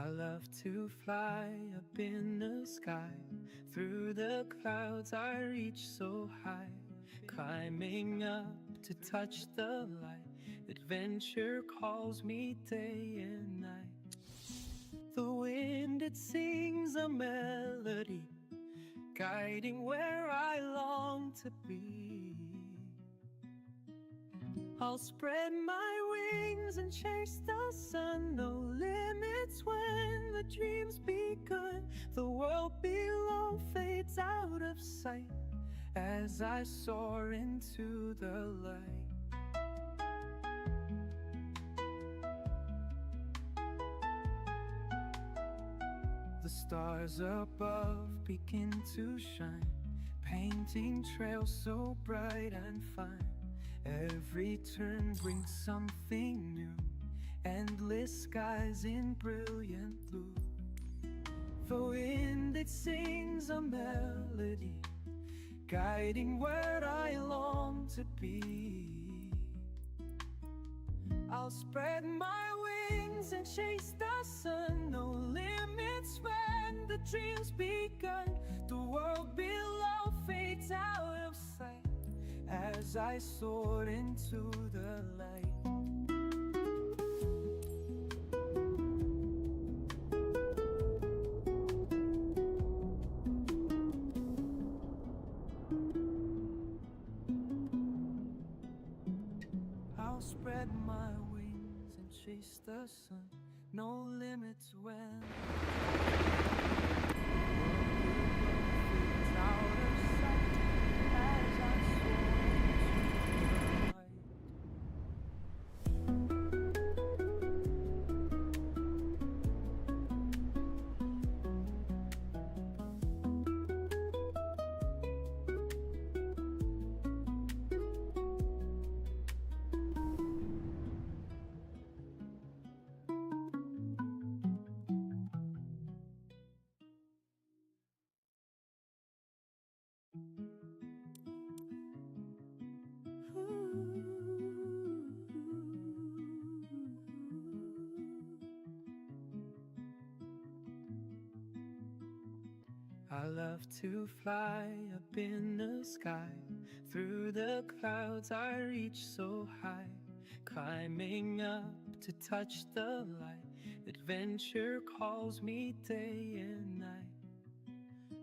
I love to fly up in the sky. Through the clouds I reach so high, climbing up to touch the light. Adventure calls me day and night. The wind, it sings a melody, guiding where I long to be. I'll spread my wings and chase the sun. No limits when the dream's begun. The world below fades out of sight as I soar into the light. The stars above begin to shine, painting trails so bright and fine. Every turn brings something new, endless skies in brilliant blue. The wind, it sings a melody, guiding where I long to be. I'll spread my wings and chase the sun. No limits when the dream's begun. The world below fades out of sight as I soar into the light. I'll spread my wings and chase the sun. No limits when fades out of sight as I soar into the light. I love to fly up in the sky. Through the clouds I reach so high, climbing up to touch the light. Adventure calls me day and night.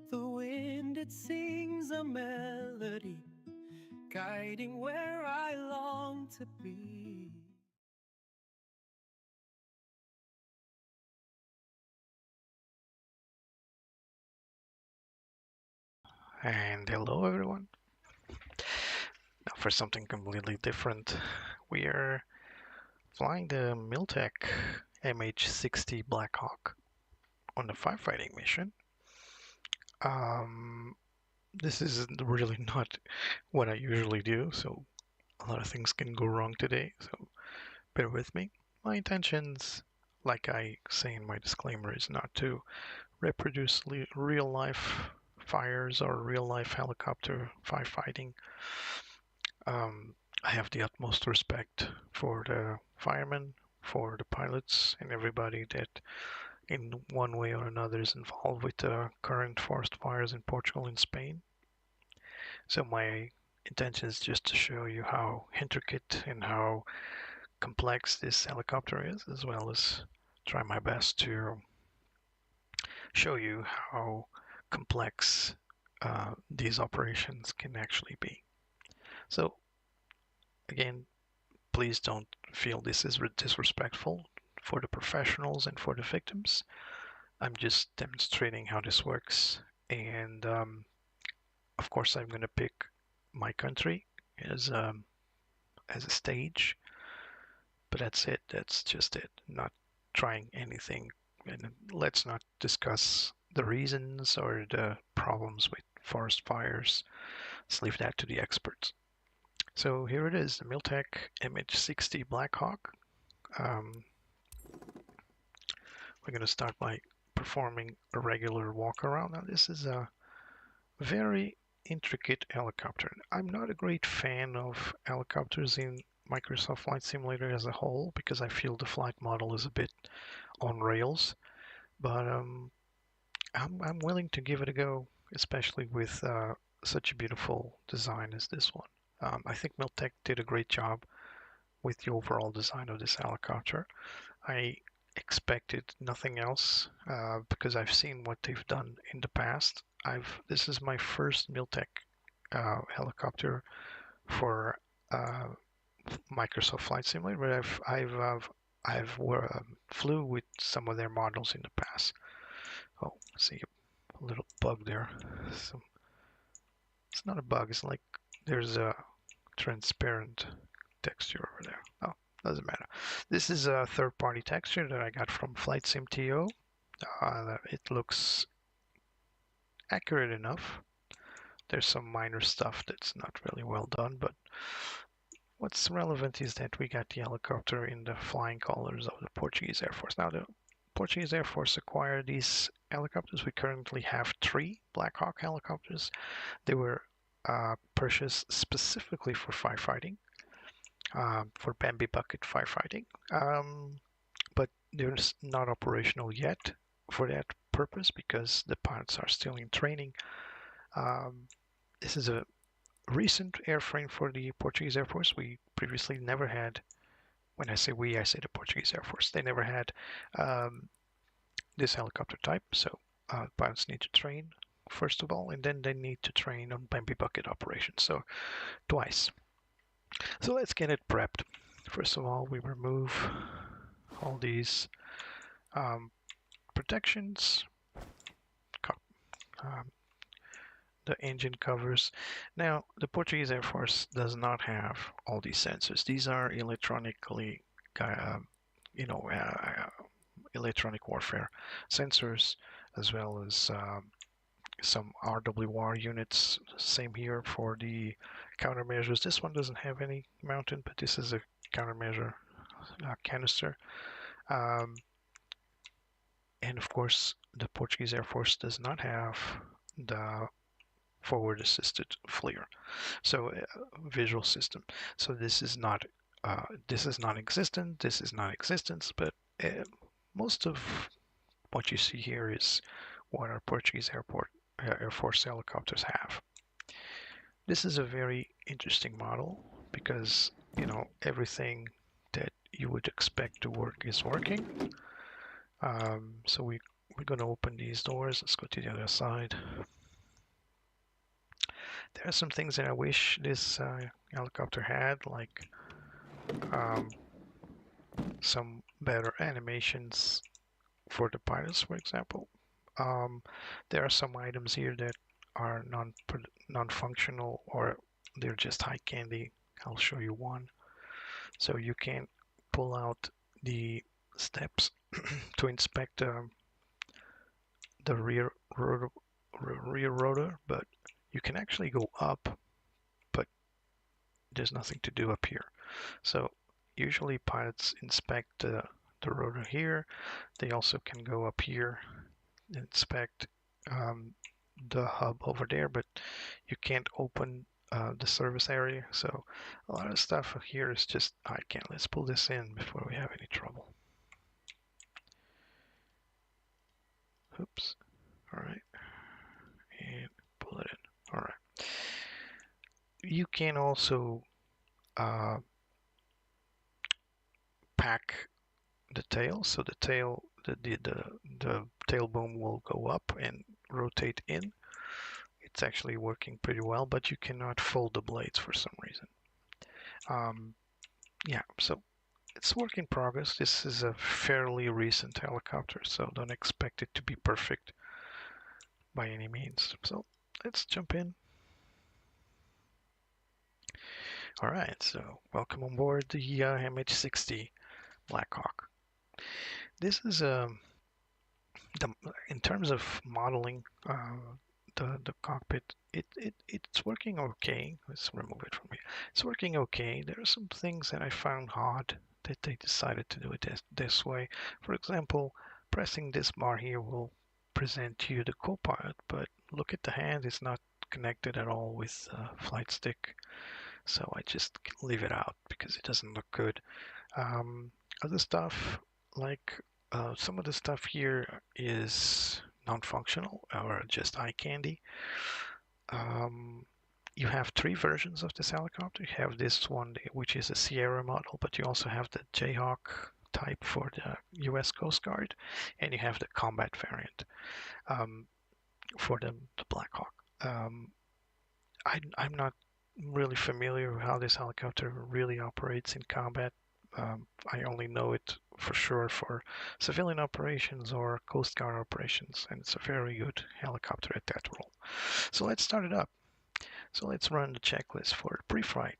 The wind, it sings a melody, guiding where I long to be. And hello everyone. Now for something completely different, we are flying the Miltech MH-60 Blackhawk on a firefighting mission. This is really not what I usually do, so a lot of things can go wrong today, so bear with me. My intentions, like I say in my disclaimer, is not to reproduce real life fires or real life helicopter firefighting. I have the utmost respect for the firemen, for the pilots, and everybody that in one way or another is involved with the current forest fires in Portugal and Spain. So my intention is just to show you how intricate and how complex this helicopter is, as well as try my best to show you how complex these operations can actually be. So again, please don't feel this is disrespectful for the professionals and for the victims. I'm just demonstrating how this works, and of course I'm going to pick my country as a stage, but that's it. That's just it. Not trying anything, and let's not discuss the reasons or the problems with forest fires. Let's leave that to the experts. So here it is, the Miltech MH-60 Blackhawk. We're going to start by performing a regular walk around. Now this is a very intricate helicopter. I'm not a great fan of helicopters in Microsoft Flight Simulator as a whole because I feel the flight model is a bit on rails. but I'm willing to give it a go, especially with such a beautiful design as this one. I think Miltech did a great job with the overall design of this helicopter. I expected nothing else because I've seen what they've done in the past. This is my first Miltech helicopter for uh, Microsoft Flight Simulator, but flew with some of their models in the past. Oh, see a little bug there. So it's not a bug. It's like there's a transparent texture over there. Oh, doesn't matter. This is a third-party texture that I got from Flight Sim TO. It looks accurate enough. There's some minor stuff that's not really well done, but what's relevant is that we got the helicopter in the flying colors of the Portuguese Air Force. Now, the Portuguese Air Force acquired these helicopters. We currently have 3 Blackhawk helicopters. They were purchased specifically for firefighting, for Bambi bucket firefighting, but they're not operational yet for that purpose because the pilots are still in training. This is a recent airframe for the Portuguese Air Force. We previously never had, when I say we, I say the Portuguese Air Force, they never had this helicopter type, so pilots need to train first of all, and then they need to train on Bambi bucket operations, so twice. So let's get it prepped. First of all, we remove all these protections, the engine covers. Now, the Portuguese Air Force does not have all these sensors. These are electronically, electronic warfare sensors, as well as some RWR units. Same here for the countermeasures. This one doesn't have any mounted, but this is a countermeasure canister. And of course, the Portuguese Air Force does not have the forward assisted FLIR, so visual system. So this is not non-existent. This is non-existence, but most of what you see here is what our Portuguese Air Force helicopters have. This is a very interesting model because everything that you would expect to work is working. So we're going to open these doors. Let's go to the other side. There are some things that I wish this helicopter had, like some better animations for the pilots, for example. There are some items here that are non-functional, or they're just high candy. I'll show you one. So you can pull out the steps to inspect the rear rotor, but you can actually go up, but there's nothing to do up here. So usually pilots inspect the rotor here. They also can go up here and inspect the hub over there, but you can't open the service area. So a lot of stuff here is just, I can't. Let's pull this in before we have any trouble. Oops. All right. And pull it in. All right. You can also pack the tail, so the tail, the tail boom will go up and rotate in. It's actually working pretty well, but you cannot fold the blades for some reason. Yeah, so it's work in progress. This is a fairly recent helicopter, so don't expect it to be perfect by any means. So let's jump in. All right, so welcome on board the MH-60 Blackhawk. This is in terms of modeling the cockpit, it's working okay. Let's remove it from here. It's working okay. There are some things that I found odd that they decided to do it this way. For example, pressing this bar here will present to you the co-pilot, but look at the hand, it's not connected at all with flight stick. So I just leave it out because it doesn't look good. Other stuff like Some of the stuff here is non-functional or just eye candy. You have 3 versions of this helicopter. You have this one, which is a Sierra model, but you also have the Jayhawk type for the US Coast Guard, and you have the combat variant for the Blackhawk. I'm not really familiar with how this helicopter really operates in combat. I only know it for sure for civilian operations or Coast Guard operations, and it's a very good helicopter at that role. So let's start it up. So let's run the checklist for pre-flight.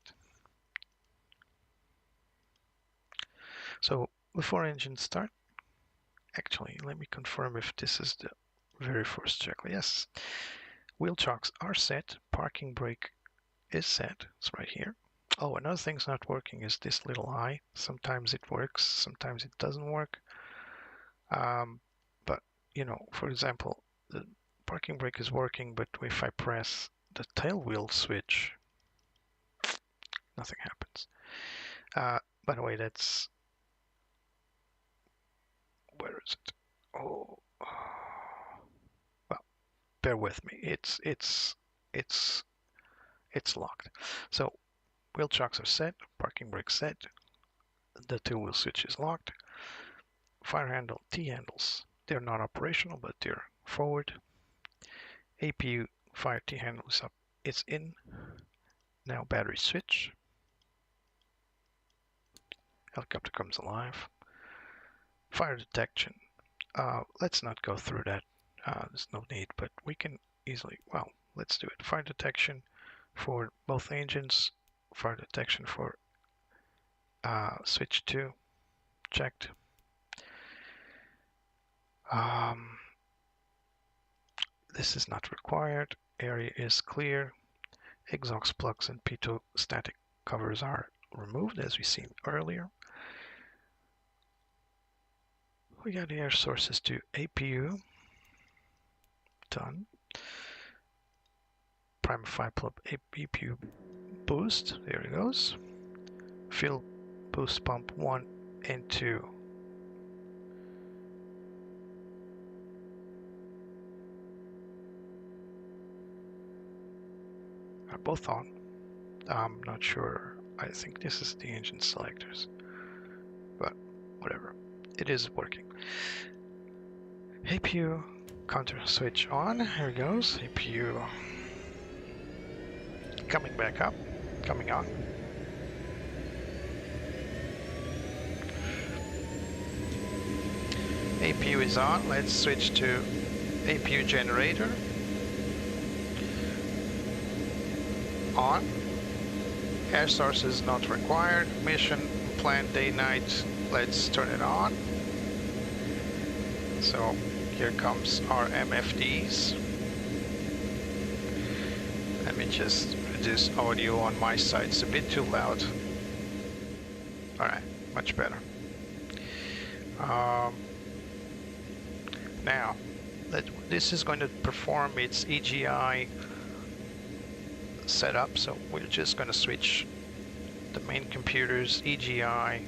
So before engine start, actually, let me confirm if this is the very first checklist. Yes, wheel chocks are set, parking brake is set, it's right here. Oh, another thing's not working is this little eye. Sometimes it works, sometimes it doesn't work. But, you know, for example, the parking brake is working, but if I press the tail wheel switch, nothing happens. By the way, that's... Where is it? Oh, well, bear with me. It's locked. So wheel chocks are set, parking brake set, the tail wheel switch is locked. Fire handle, T handles, they're not operational, but they're forward. APU fire T handle is up, it's in. Now battery switch. Helicopter comes alive. Fire detection. Let's not go through that. There's no need, but we can easily, well, let's do it. Fire detection for both engines. Fire detection for switch 2. Checked. This is not required. Area is clear. Exhaust plugs and pitot static covers are removed, as we seen earlier. We got the air sources to APU. Done. Prime 5 plug APU boost. There it goes. Fuel boost pump 1 and 2. Are both on. I'm not sure. I think this is the engine selectors, but whatever. It is working. APU counter switch on. Here it goes. APU coming back up, coming on. APU is on. Let's switch to APU generator. On. Air source is not required. Mission plan day night. Let's turn it on. So here comes our MFDs. Let me just reduce audio on my side. It's a bit too loud. Alright, much better. Now, this is going to perform its EGI setup, so we're just going to switch the main computers, EGI,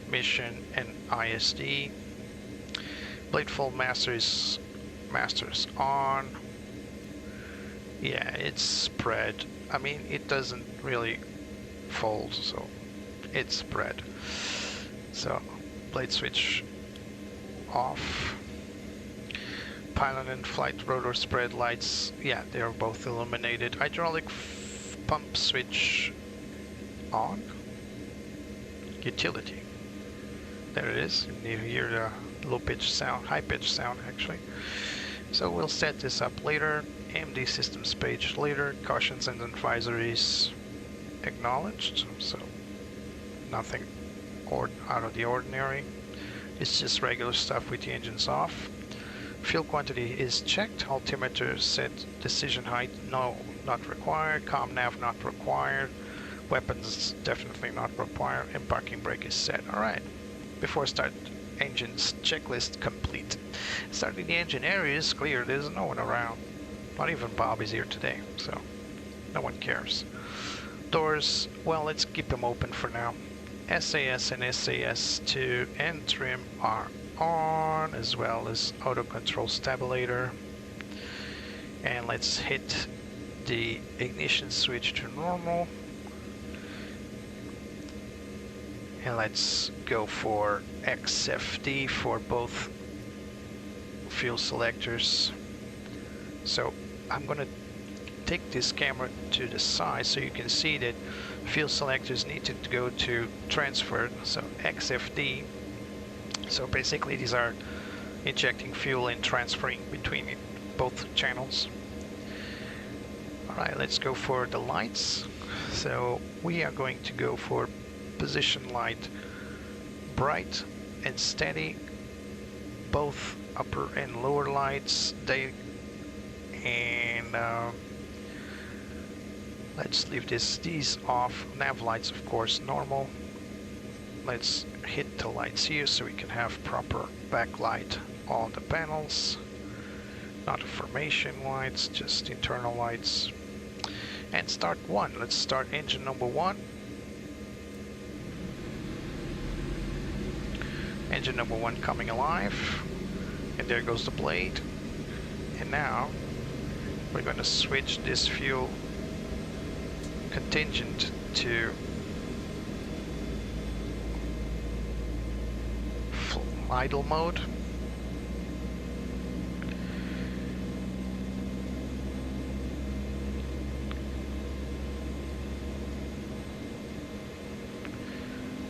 mission, and ISD. Bladefold masters on. Yeah, it's spread. I mean, it doesn't really fold, so it's spread. So, blade switch off. Pilot and flight rotor spread lights, yeah, they're both illuminated. Hydraulic pump switch on. Utility. There it is. You hear the low pitch sound, high pitch sound actually. So we'll set this up later. AMD systems page later. Cautions and advisories acknowledged. So nothing out of the ordinary. It's just regular stuff with the engines off. Fuel quantity is checked. Altimeter set. Decision height, no, not required. Comm nav not required. Weapons definitely not required. And parking brake is set. Alright. Before start, engines checklist complete. Starting the engine area is clear. There's no one around. Not even Bob is here today, so no one cares. Doors, well, let's keep them open for now. SAS and SAS2 and trim are on, as well as auto control stabilator. And let's hit the ignition switch to normal. And let's go for XFD for both fuel selectors. So I'm gonna take this camera to the side so you can see that fuel selectors need to go to transfer, so XFD. So basically these are injecting fuel and transferring between both channels. Alright, let's go for the lights. So we are going to go for position light bright and steady, both upper and lower lights. Let's leave these off. Nav lights, of course, normal. Let's hit the lights here so we can have proper backlight on the panels. Not formation lights, just internal lights. And start one. Let's start engine number 1. Engine number 1 coming alive. And there goes the blade. And now we're going to switch this fuel contingent to idle mode.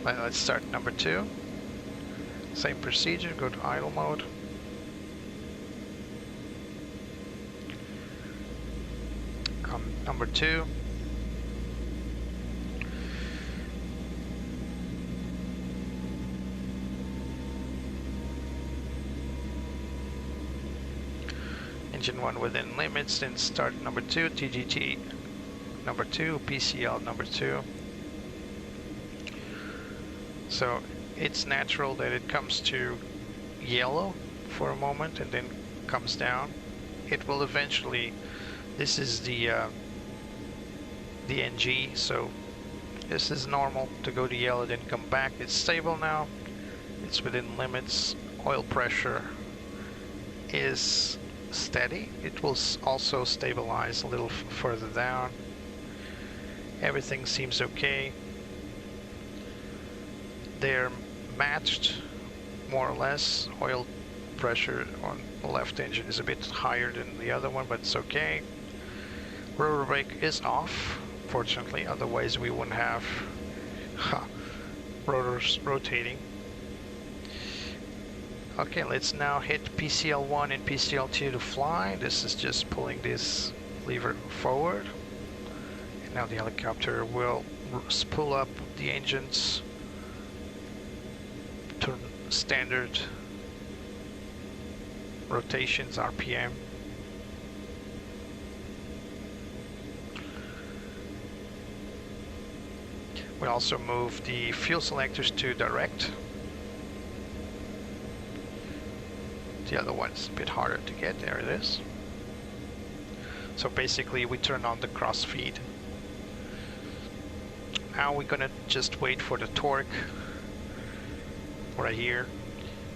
Let's start number 2. Same procedure, go to idle mode. Come number 2. Engine 1 within limits, then start number 2, TGT number 2, PCL number 2. So it's natural that it comes to yellow for a moment and then comes down. It will eventually, this is the NG, so this is normal to go to yellow then come back. It's stable now, it's within limits. Oil pressure is steady. It will also stabilize a little further down. Everything seems okay. They're matched more or less. Oil pressure on the left engine is a bit higher than the other one, but it's okay. Rotor brake is off, fortunately, otherwise we wouldn't have rotors rotating. Okay, let's now hit PCL1 and PCL2 to fly. This is just pulling this lever forward. And now the helicopter will spool up the engines to standard rotations, RPM. We also move the fuel selectors to direct. The other one's a bit harder to get. There it is. So basically we turn on the cross feed. Now we're gonna just wait for the torque right here,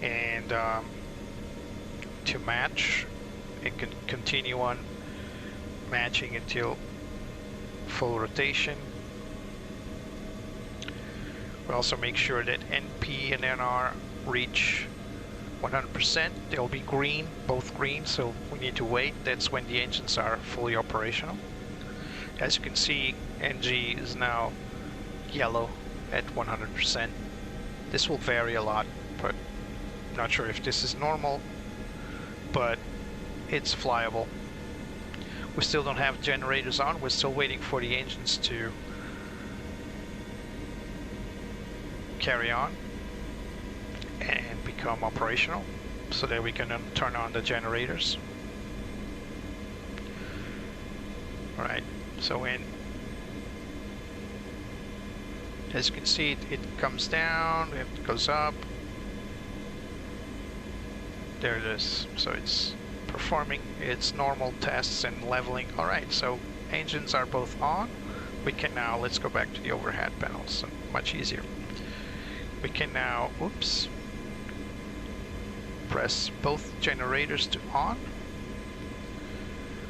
and to match. It can continue on matching until full rotation. We also make sure that NP and NR reach 100%. They'll be green, both green, so we need to wait. That's when the engines are fully operational. As you can see, NG is now yellow at 100%. This will vary a lot, but I'm not sure if this is normal, but it's flyable. We still don't have generators on. We're still waiting for the engines to carry on and become operational so that we can turn on the generators. Alright, so as you can see, it comes down, it goes up. There it is. So it's performing its normal tests and leveling. Alright, so engines are both on. We can now, let's go back to the overhead panels, much easier. We can now, oops, press both generators to on.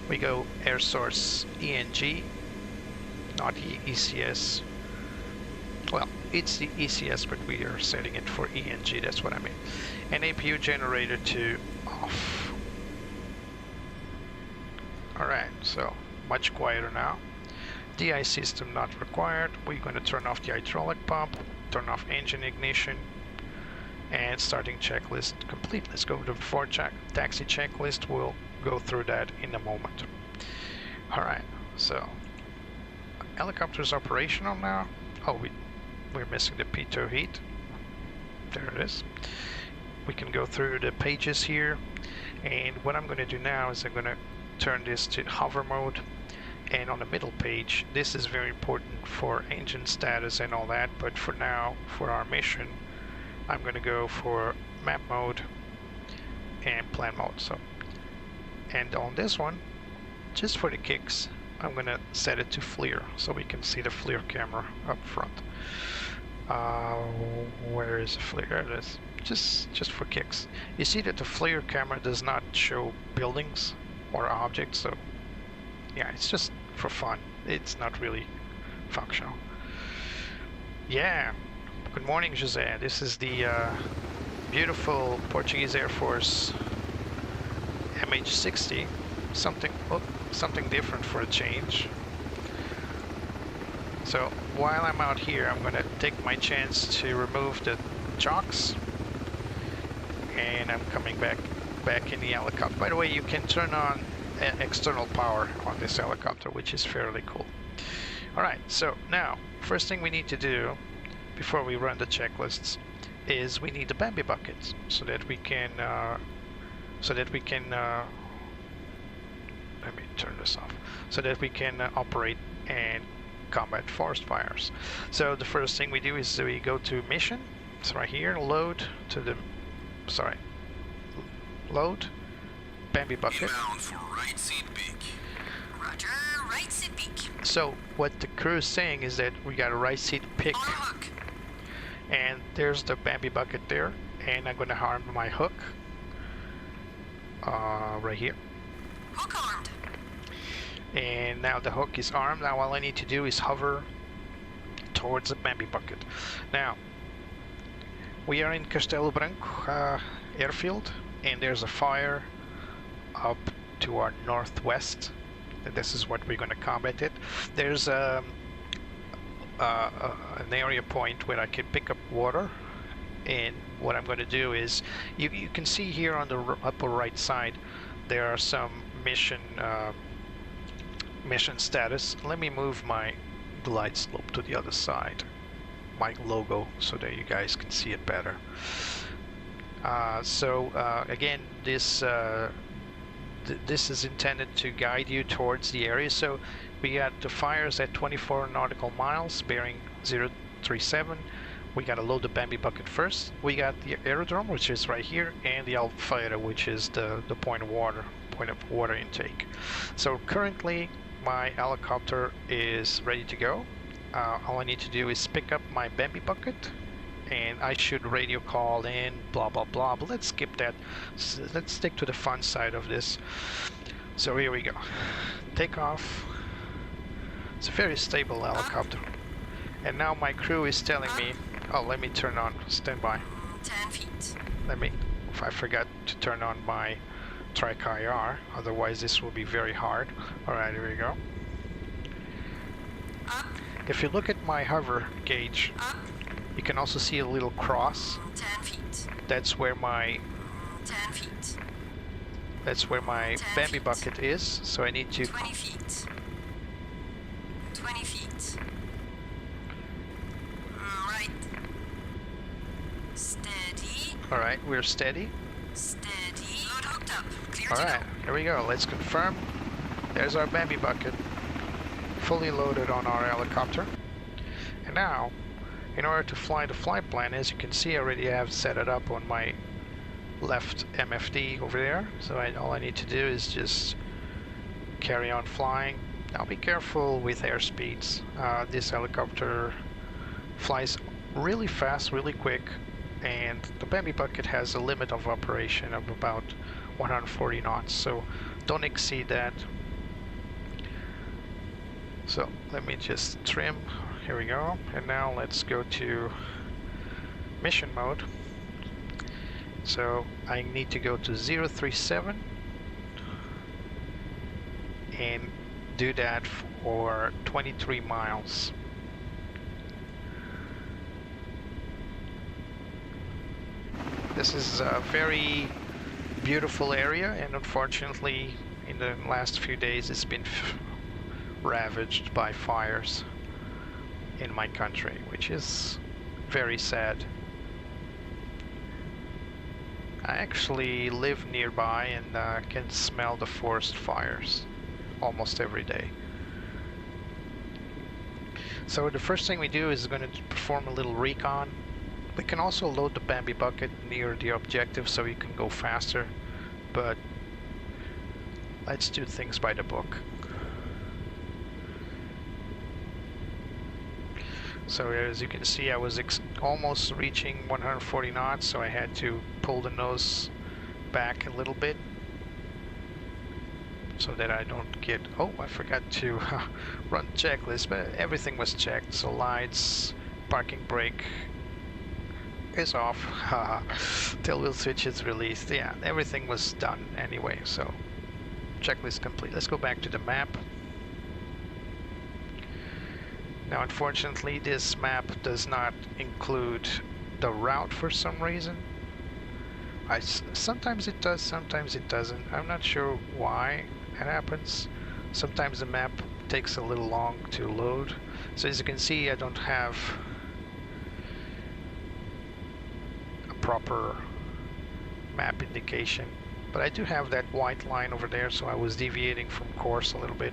We go air source ENG, not ECS. Well, it's the ECS, but we are setting it for ENG, that's what I mean. And APU generator to off. Alright, so much quieter now. DI system not required. We're going to turn off the hydraulic pump, turn off engine ignition, and starting checklist complete. Let's go to the before taxi checklist. We'll go through that in a moment. Alright, so helicopter's operational now. Oh, we're missing the pitot heat. There it is. We can go through the pages here, and what I'm going to do now is I'm going to turn this to hover mode. And on the middle page, this is very important for engine status and all that, but for now, for our mission, I'm going to go for map mode and plan mode. So, and on this one, just for the kicks, I'm going to set it to FLIR so we can see the FLIR camera up front. Where is the FLIR? There it is. Just for kicks. You see that the FLIR camera does not show buildings or objects, so yeah, it's just for fun. It's not really functional. Yeah. Good morning, Jose. This is the beautiful Portuguese Air Force MH-60. Something different for a change. So while I'm out here, I'm going to take my chance to remove the chocks, and I'm coming back in the helicopter. By the way, you can turn on external power on this helicopter, which is fairly cool. Alright, so now first thing we need to do before we run the checklists is we need the Bambi buckets so that we can let me turn this off, so that we can operate and combat forest fires. So the first thing we do is we go to mission. It's right here, load Bambi bucket. Inbound for right seat beak. Roger, right seat beak. So what the crew is saying is that we got a right seat pick, On hook. and there's the Bambi bucket there, and I'm going to arm my hook right here. Hook armed. And now the hook is armed. Now all I need to do is hover towards the Bambi bucket. Now we are in Castelo Branco airfield, and there's a fire up to our northwest, and this is what we're going to combat it. There's an area point where I can pick up water, and what I'm going to do is you can see here on the upper right side there are some mission status. Let me move my glide slope to the other side, my logo, so that you guys can see it better. Again, this is intended to guide you towards the area. So we got the fires at 24 nautical miles, bearing 037. We got to load the Bambi bucket first. We got the aerodrome, which is right here, and the Alfeira, which is the point of water intake. So currently my helicopter is ready to go. All I need to do is pick up my Bambi bucket, and I should radio call in, blah blah blah, but let's skip that. Let's stick to the fun side of this. So here we go. Take off. It's a very stable helicopter. And now my crew is telling me, oh, let me turn on standby. 10 feet. If I forgot to turn on my track IR, otherwise this will be very hard. Alright, here we go. Up. If you look at my hover gauge, Up. you can also see a little cross. 10 feet. That's where my 10 feet. Bambi bucket is. So I need to 20 feet. 20 feet. Right. Steady. Alright, we're steady. Steady. Load hooked up. Clear to Alright, here we go. Let's confirm. There's our Bambi bucket, fully loaded on our helicopter. And now, in order to fly the flight plan, as you can see, I already have set it up on my left MFD over there. So all I need to do is just carry on flying. Now be careful with airspeeds. This helicopter flies really fast, really quick, and the Bambi bucket has a limit of operation of about 140 knots, so don't exceed that. So let me just trim. Here we go. And now let's go to mission mode. So I need to go to 037 and do that for 23 miles. This is a very beautiful area, and unfortunately in the last few days it's been ravaged by fires in my country, which is very sad. I actually live nearby and can smell the forest fires almost every day. So the first thing we do is going to perform a little recon. We can also load the Bambi bucket near the objective so you can go faster, but let's do things by the book. So as you can see, I was almost reaching 140 knots, so I had to pull the nose back a little bit so that I don't get... Oh, I forgot to run the checklist, but everything was checked. So lights, parking brake is off, tail wheel switch is released. Yeah, everything was done anyway, so checklist complete. Let's go back to the map. Now, unfortunately, this map does not include the route for some reason. Sometimes it does, sometimes it doesn't. I'm not sure why it happens. Sometimes the map takes a little long to load. So as you can see, I don't have a proper map indication. But I do have that white line over there, so I was deviating from course a little bit.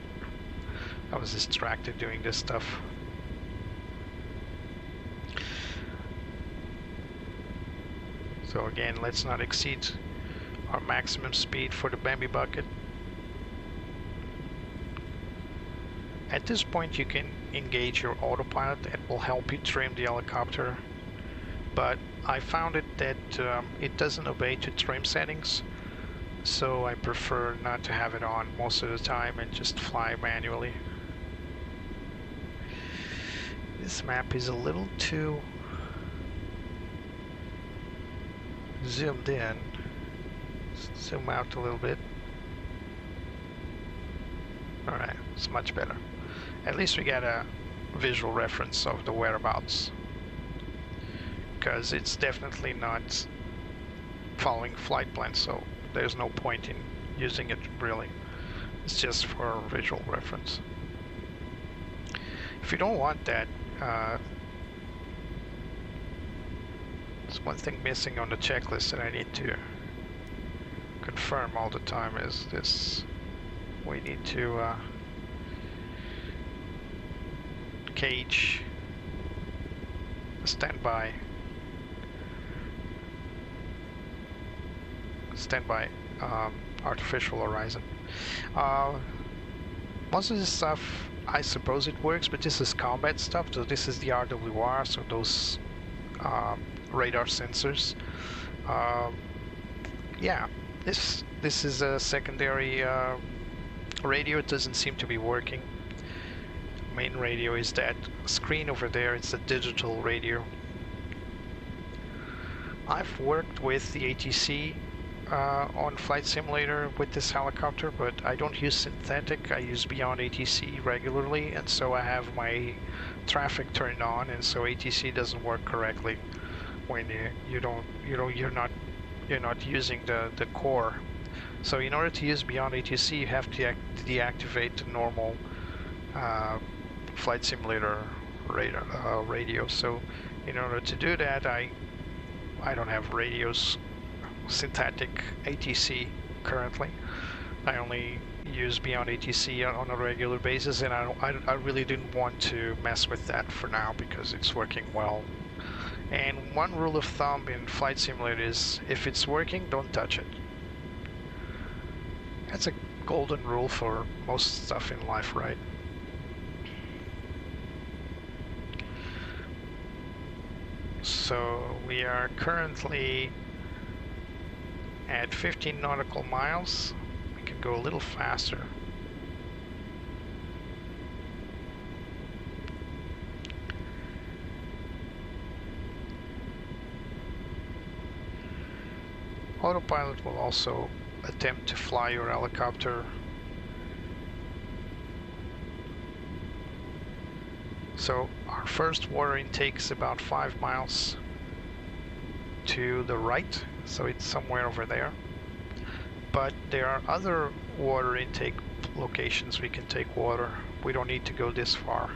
I was distracted doing this stuff. So again, let's not exceed our maximum speed for the Bambi bucket. At this point you can engage your autopilot. That will help you trim the helicopter, but I found it that it doesn't obey to trim settings, so I prefer not to have it on most of the time and just fly manually. This map is a little too zoomed in. Zoom out a little bit. Alright, it's much better. At least we got a visual reference of the whereabouts, because it's definitely not following flight plan, so there's no point in using it really. It's just for visual reference. If you don't want that, there's one thing missing on the checklist that I need to confirm all the time is this. We need to cage standby artificial horizon. Most of this stuff, I suppose it works, but this is combat stuff, so this is the RWR, so those radar sensors. Yeah, this is a secondary radio. It doesn't seem to be working. Main radio is that screen over there. It's a digital radio. I've worked with the ATC on Flight Simulator with this helicopter, but I don't use synthetic. I use beyond ATC regularly, and so I have my traffic turned on, and so ATC doesn't work correctly when you're not using the core. So in order to use beyond ATC, you have to deactivate the normal Flight Simulator radar, radio. So in order to do that, I don't have radios synthetic ATC currently. I only use beyond ATC on a regular basis, and I really didn't want to mess with that for now because it's working well. And one rule of thumb in Flight Simulator is if it's working, don't touch it. That's a golden rule for most stuff in life, right? So we are currently at 15 nautical miles. We can go a little faster. Autopilot will also attempt to fly your helicopter. So our first water intake is about 5 miles to the right, so it's somewhere over there. But there are other water intake locations we can take water. We don't need to go this far.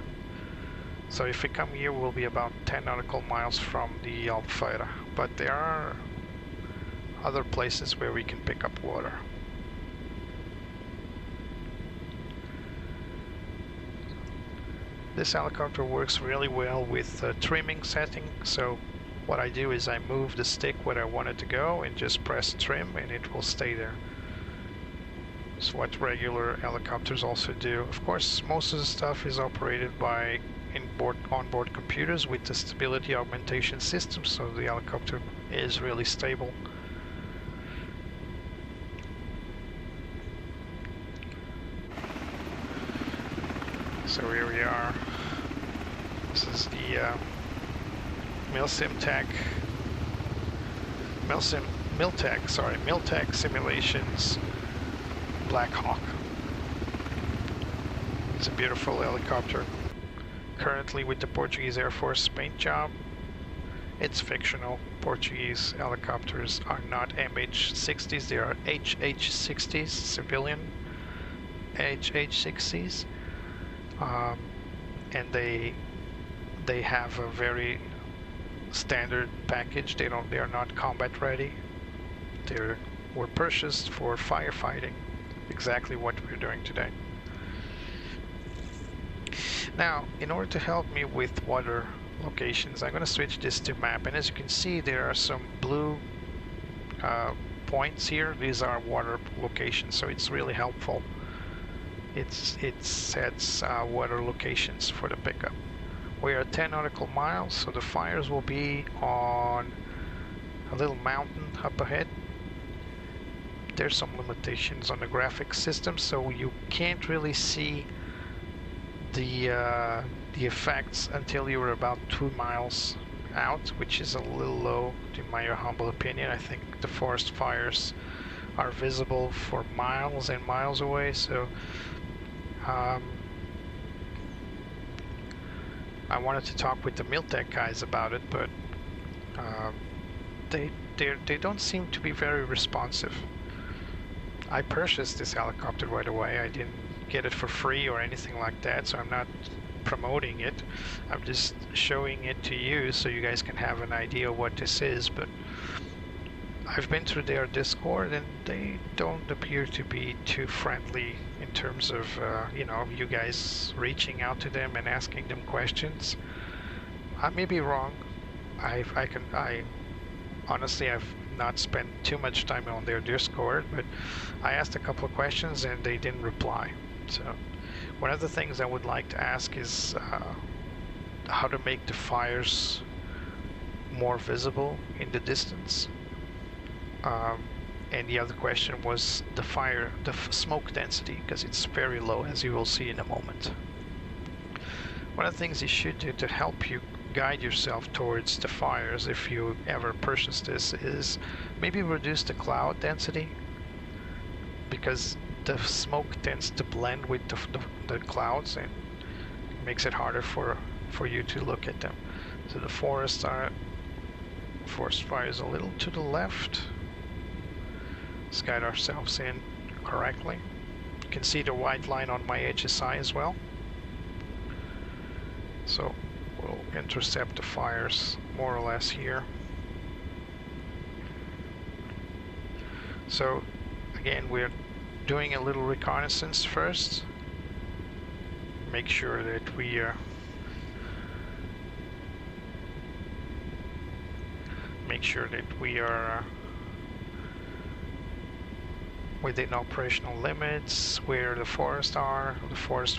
So if we come here, we'll be about 10 nautical miles from the Albufeira. But there are other places where we can pick up water. This helicopter works really well with trimming setting, so what I do is I move the stick where I want it to go and just press trim and it will stay there. It's what regular helicopters also do. Of course, most of the stuff is operated by onboard computers with the stability augmentation system, so the helicopter is really stable. So here we are. This is the Miltech Simulations Blackhawk. It's a beautiful helicopter. Currently with the Portuguese Air Force paint job. It's fictional. Portuguese helicopters are not MH-60s, they are HH-60s, civilian HH-60s. And they have a very standard package. They are not combat ready. They were purchased for firefighting, exactly what we're doing today. Now, in order to help me with water locations, I'm going to switch this to map, and as you can see, there are some blue points here. These are water locations, so it's really helpful. It sets water locations for the pickup. We are at 10 nautical miles, so the fires will be on a little mountain up ahead. There's some limitations on the graphics system, so you can't really see the effects until you're about 2 miles out, which is a little low in my humble opinion. I think the forest fires are visible for miles and miles away, so I wanted to talk with the Miltech guys about it, but they don't seem to be very responsive. I purchased this helicopter right away. I didn't get it for free or anything like that, so I'm not promoting it. I'm just showing it to you so you guys can have an idea of what this is. But I've been through their Discord and they don't appear to be too friendly in terms of you know, you guys reaching out to them and asking them questions. I may be wrong. I honestly, I've not spent too much time on their Discord, but I asked a couple of questions and they didn't reply. So one of the things I would like to ask is how to make the fires more visible in the distance. And the other question was the smoke density, because it's very low, as you will see in a moment. One of the things you should do to help you guide yourself towards the fires, if you ever purchase this, is maybe reduce the cloud density, because the smoke tends to blend with the clouds and it makes it harder for you to look at them. So the forest fire is a little to the left. Let's guide ourselves in correctly. You can see the white line on my HSI as well. So we'll intercept the fires more or less here. So again, we're doing a little reconnaissance first. Make sure that we are within operational limits, where the forest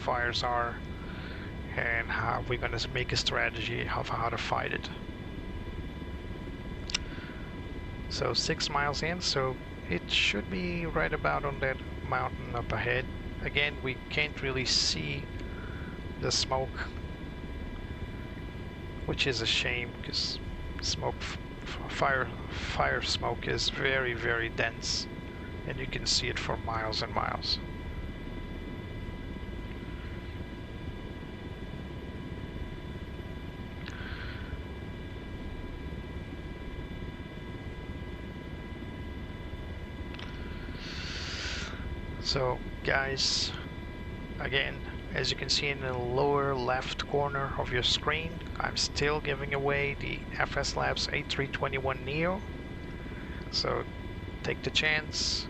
fires are, and how we're going to make a strategy of how to fight it. So 6 miles in, so it should be right about on that mountain up ahead. Again, we can't really see the smoke, which is a shame because smoke, fire smoke is very, very dense, and you can see it for miles and miles. So guys, again, as you can see in the lower left corner of your screen, I'm still giving away the FS Labs A321neo. So take the chance,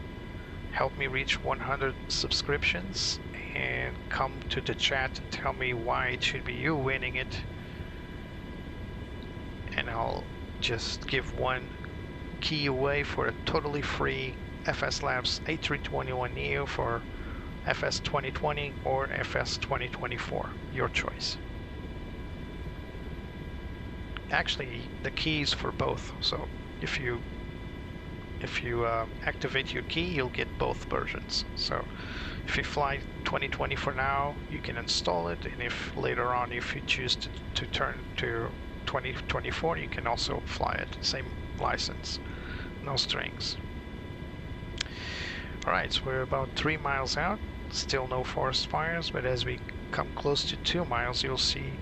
help me reach 100 subscriptions, and come to the chat and tell me why it should be you winning it. And I'll just give one key away for a totally free FS Labs A321neo for FS 2020 or FS 2024, your choice. Actually, the keys for both. So if you activate your key, you'll get both versions. So if you fly 2020 for now, you can install it, and if later on if you choose to turn to 2024, you can also fly it. Same license, no strings. Alright, so we're about 3 miles out, still no forest fires, but as we come close to 2 miles, you'll see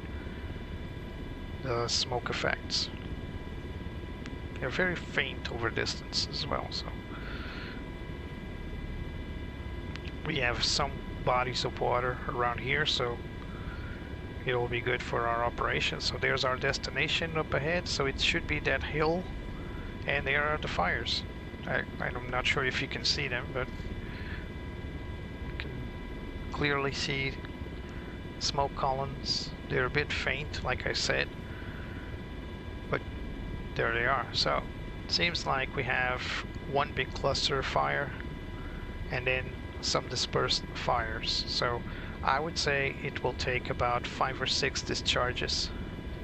the smoke effects. They're very faint over distance as well, so we have some bodies of water around here, so it'll be good for our operation. So there's our destination up ahead, so it should be that hill, and there are the fires. I'm not sure if you can see them, but you can clearly see smoke columns. They're a bit faint, like I said, but there they are. So it seems like we have one big cluster of fire and then some dispersed fires. So I would say it will take about 5 or 6 discharges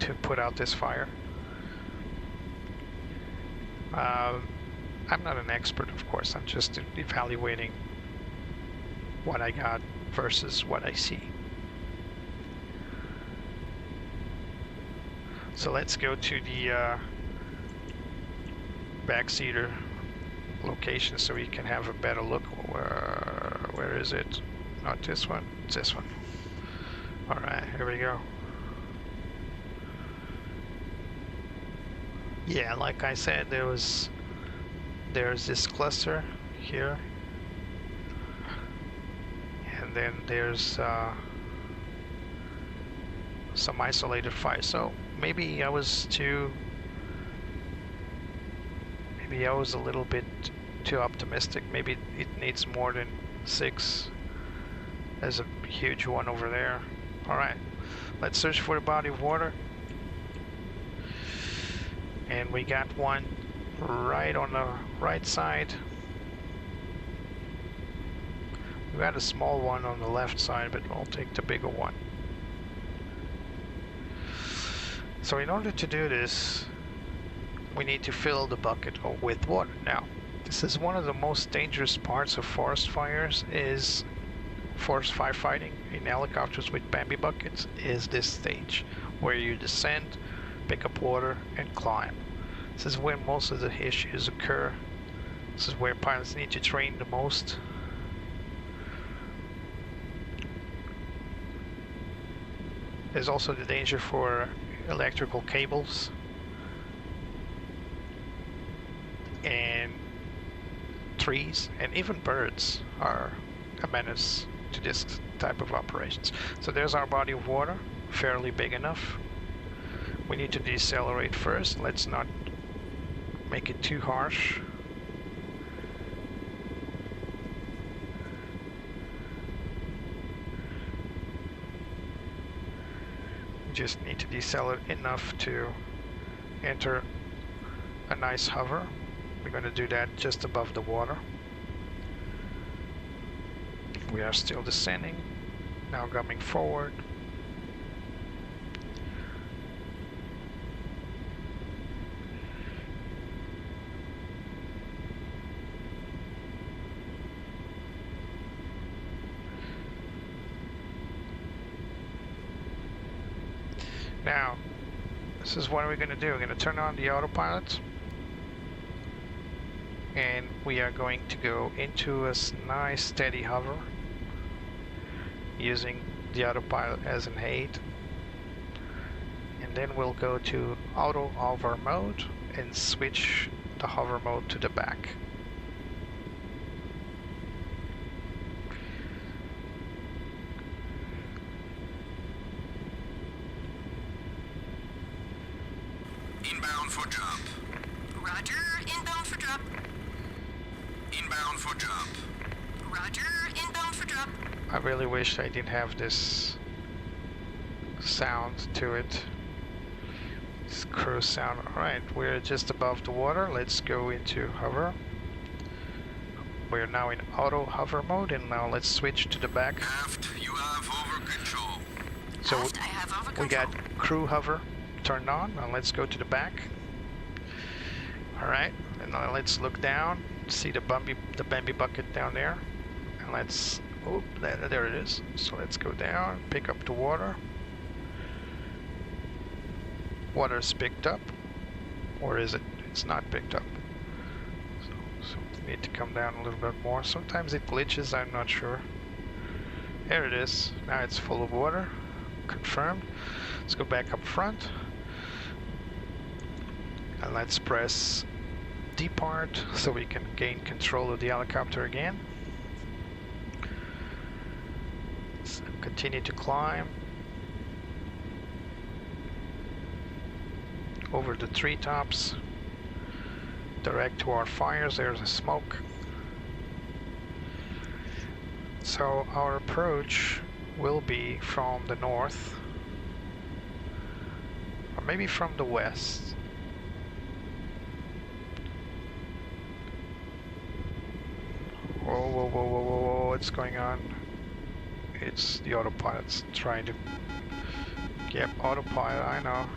to put out this fire. I'm not an expert, of course. I'm just evaluating what I got versus what I see. So let's go to the backseater location so we can have a better look. Where is it? Not this one, it's this one. Alright, here we go. Yeah, like I said, there's this cluster here, and then there's some isolated fire. So maybe I was a little bit too optimistic. Maybe it needs more than 6. There's a huge one over there. Alright, let's search for a body of water. And we got one right on the right side. We got a small one on the left side, but I'll take the bigger one. So in order to do this, we need to fill the bucket with water. Now, this is one of the most dangerous parts of forest fires, is forest firefighting in helicopters with Bambi buckets, is this stage where you descend, pick up water, and climb. This is where most of the issues occur. This is where pilots need to train the most. There's also the danger for electrical cables and trees, and even birds are a menace to this type of operations. So there's our body of water, fairly big enough. We need to decelerate first. Let's not make it too harsh. We just need to decelerate enough to enter a nice hover. We're going to do that just above the water. We are still descending, now coming forward. Now, this is what we're going to do. We're going to turn on the autopilot. And we are going to go into a nice steady hover using the autopilot as an aid. And then we'll go to auto hover mode and switch the hover mode to the back. Inbound for jump. Roger, inbound for drop. Inbound for jump. Roger, inbound for drop. I really wish I didn't have this sound to it. This cruise sound. Alright, we're just above the water. Let's go into hover. We're now in auto hover mode, and now let's switch to the back. Aft, you have over control. So Aft, I have over control. we got crew hover turned on. Now let's go to the back. Alright, and now let's look down. See the Bambi bucket down there. And let's, oh, there it is. So let's go down, pick up the water. Water's picked up. Or is it? It's not picked up. So we need to come down a little bit more. Sometimes it glitches, I'm not sure. There it is. Now it's full of water. Confirmed. Let's go back up front. And let's press depart so we can gain control of the helicopter again. Let's continue to climb over the treetops, direct to our fires. There's a smoke. So our approach will be from the north, or maybe from the west. Whoa, whoa, whoa, whoa, whoa, whoa, what's going on? It's the autopilot's trying to... Yep, autopilot, I know.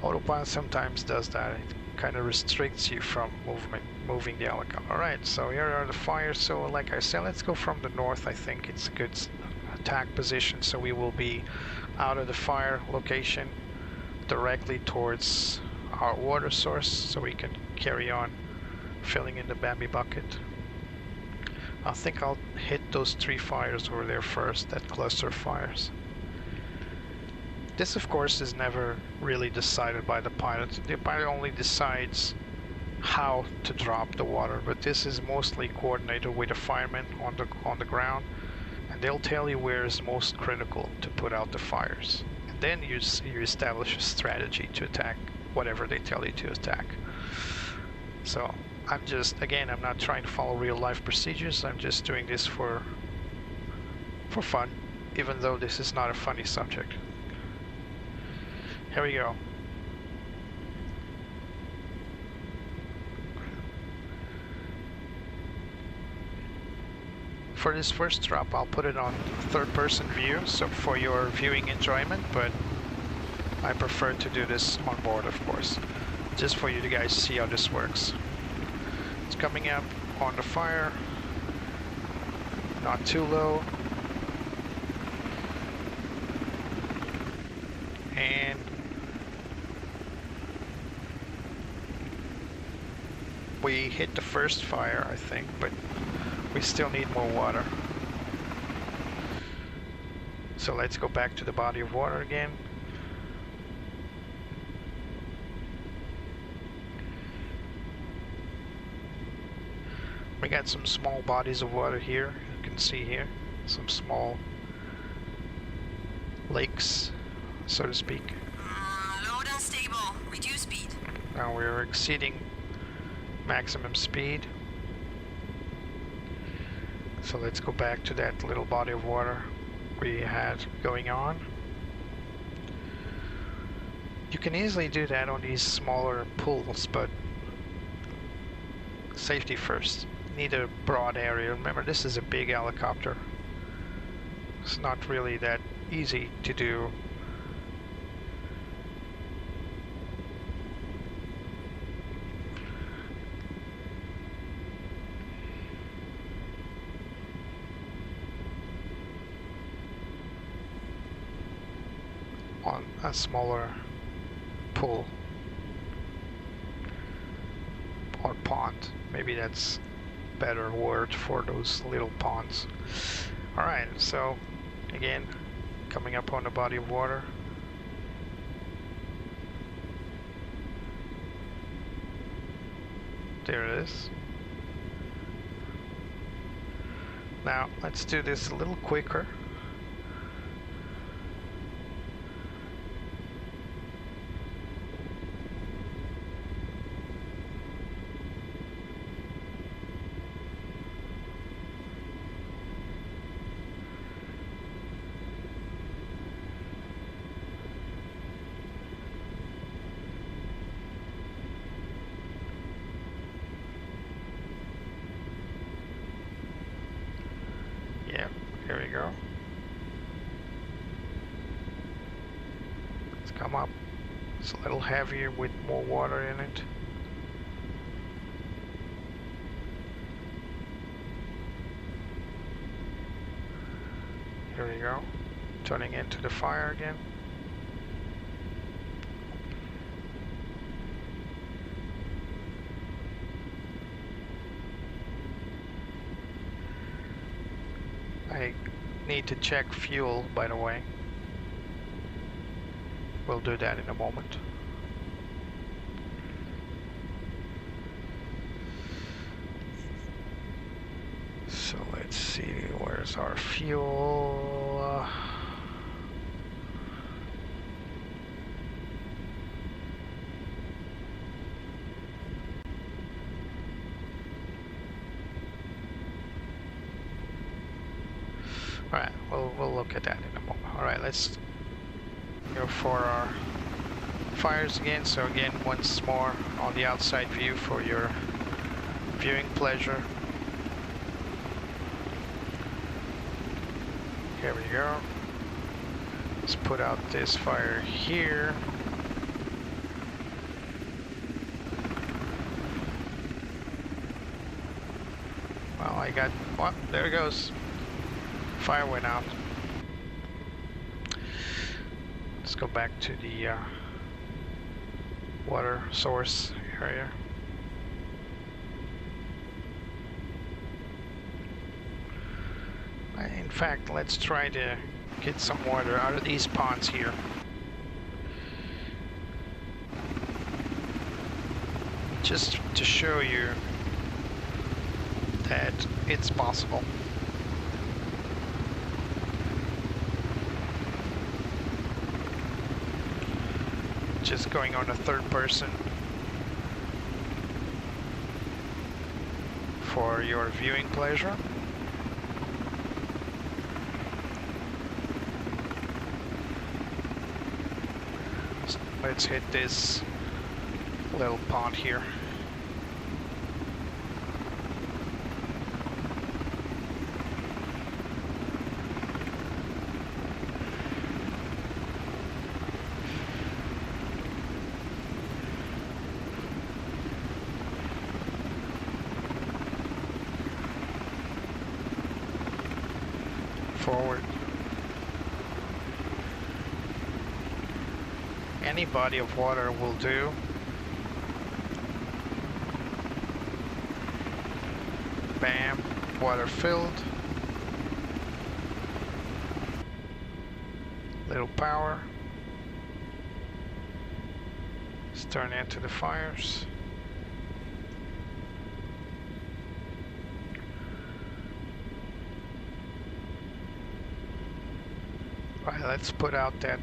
Autopilot sometimes does that. It kind of restricts you from moving the helicopter. Alright, so here are the fires. So like I said, let's go from the north. I think it's a good attack position. So we will be out of the fire location directly towards our water source, so we can carry on filling in the Bambi bucket. I think I'll hit those 3 fires over there first, that cluster of fires. This, of course, is never really decided by the pilot. The pilot only decides how to drop the water, but this is mostly coordinated with the firemen on the ground, and they'll tell you where is most critical to put out the fires. And then you establish a strategy to attack whatever they tell you to attack. So I'm not trying to follow real life procedures. I'm just doing this for fun, even though this is not a funny subject. Here we go. For this first drop, I'll put it on third-person view, so for your viewing enjoyment, but I prefer to do this on board, of course, just for you to guys see how this works. It's coming up on the fire, not too low, and we hit the first fire, I think, but we still need more water. So let's go back to the body of water again. We got some small bodies of water here, you can see here, some small lakes, so to speak. Low and stable, reduce speed. Now we're exceeding maximum speed. So let's go back to that little body of water we had going on. You can easily do that on these smaller pools, but safety first. Need a broad area. Remember, this is a big helicopter. It's not really that easy to do. on a smaller pool or pond. Maybe that's a better word for those little ponds. Alright, so again, coming up on the body of water. There it is. Now let's do this a little quicker. Yeah, here we go. Let's come up. It's a little heavier with more water in it. Here we go. Turning into the fire again. I need to check fuel, by the way. We'll do that in a moment. So let's see, where's our fuel? Alright, we'll look at that in a moment. Alright, let's go for our fires again. So again, once more on the outside view for your viewing pleasure. Here we go. Let's put out this fire here. Well, I got, well, there it goes. Fire went out. Let's go back to the water source area. In fact, let's try to get some water out of these ponds here. Just to show you that it's possible. Just going on a third person for your viewing pleasure. Let's hit this little pond here. Forward. Any body of water will do. Bam, water filled. Little power. Let's turn into the fires. Right, let's put out that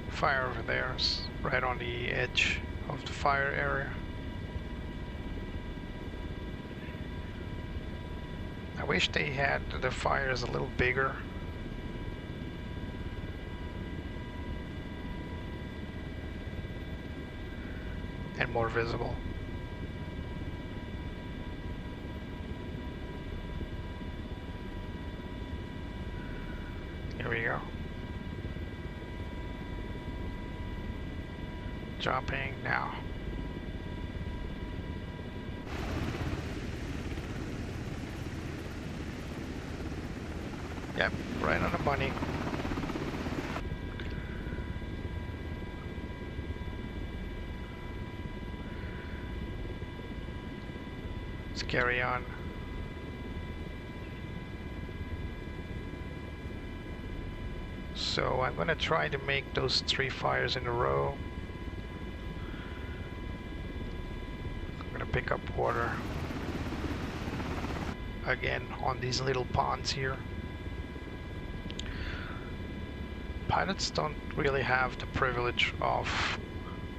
fire over there, right on the edge of the fire area. I wish they had the fires a little bigger. And more visible. Here we go. Dropping now. Yep, right on the money. Let's carry on. So I'm gonna try to make those 3 fires in a row. I'm gonna pick up water again on these little ponds here. Pilots don't really have the privilege of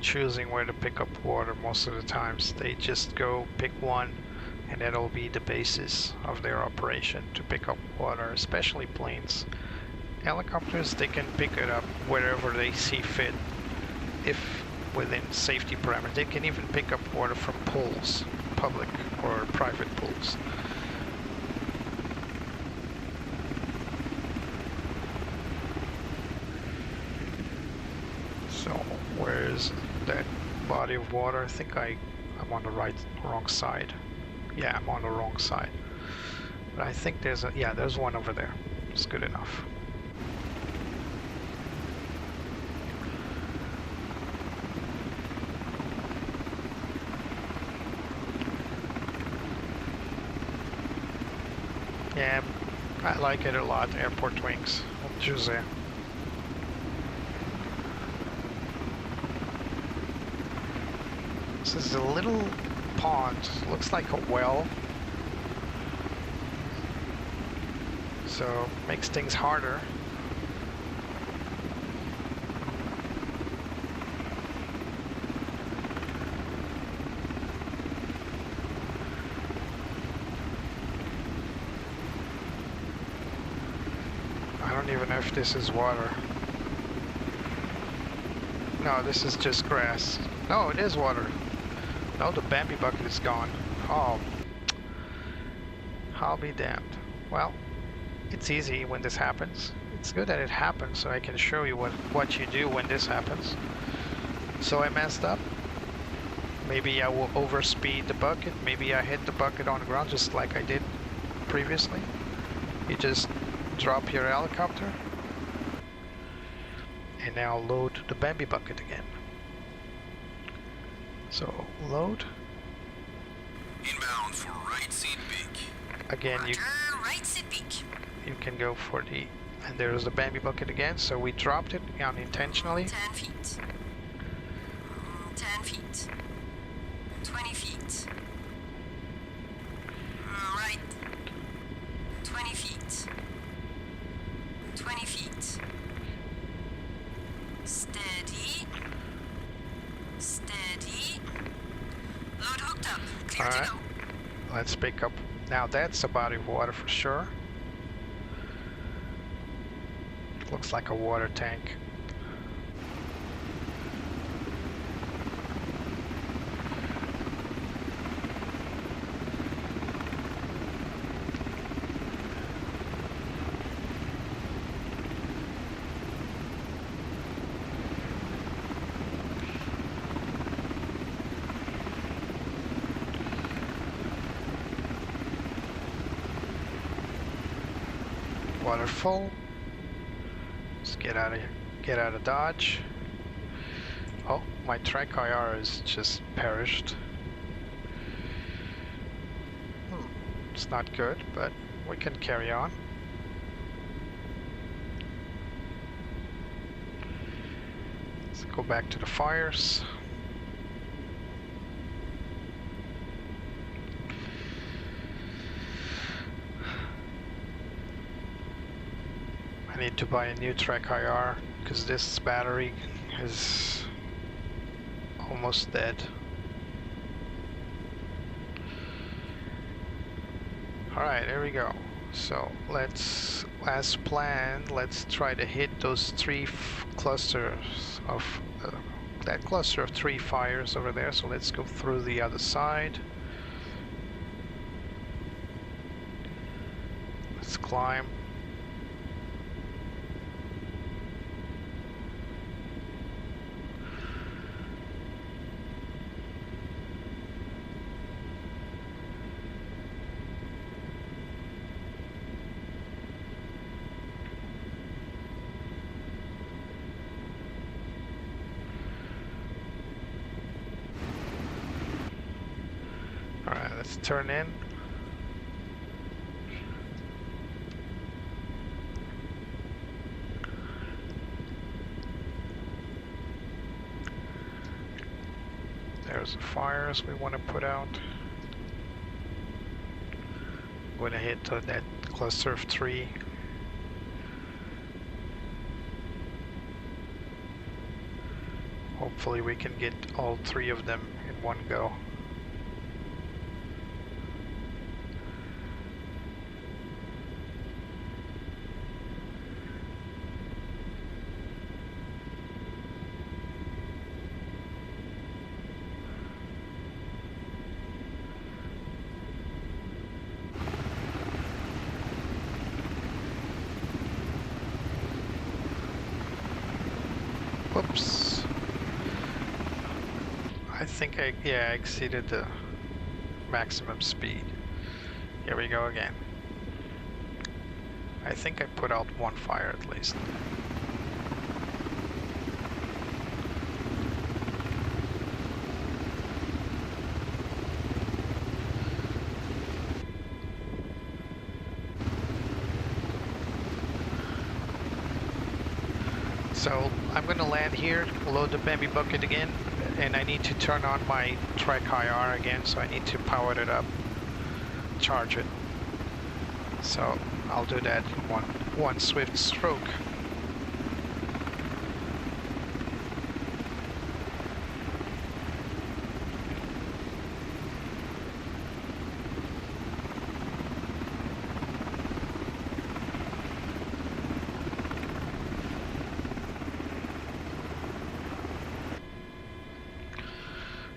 choosing where to pick up water most of the times. They just go pick one, and that'll be the basis of their operation, to pick up water, especially planes. Helicopters, they can pick it up wherever they see fit, if within safety parameters. They can even pick up water from pools, public or private pools. So where's that body of water? I think I'm on the wrong side. Yeah, I'm on the wrong side. But I think there's one over there. It's good enough. Yeah, I like it a lot, airport wings. Jose. This is a little pond, looks like a well. So, makes things harder. I don't even know if this is water. No, this is just grass. No, it is water. No, the Bambi bucket is gone. Oh, I'll be damned. Well, it's easy when this happens. It's good that it happens, so I can show you what you do when this happens. So I messed up. Maybe I will overspeed the bucket. Maybe I hit the bucket on the ground just like I did previously. You just drop your helicopter. And now load the Bambi bucket again. So load. Inbound for right seat peak. Again, Roger, right seat peak. you can go for the, and there's the Bambi bucket again. So we dropped it unintentionally. 10 feet. 10 feet. 20 feet. Right. 20 feet. 20 feet. Steady. Steady. Load hooked up. Clear All to right. go. Let's pick up. Now that's a body of water for sure. Looks like a water tank. Water full. Let's get out of Dodge. Oh, my track IR is just perished. It's not good, but we can carry on. Let's go back to the fires. I need to buy a new track IR because this battery is almost dead. Alright, there we go. So let's, as planned, let's try to hit those three clusters of that cluster of 3 fires over there. So let's go through the other side. Let's climb. Let's turn in. There's the fires we want to put out. I'm going to hit that cluster of 3. Hopefully we can get all 3 of them in one go. Whoops. I think I exceeded the maximum speed. Here we go again. I think I put out 1 fire at least. So I'm gonna land here, load the baby bucket again, and I need to turn on my track IR again, so I need to power it up, charge it. So I'll do that in one swift stroke.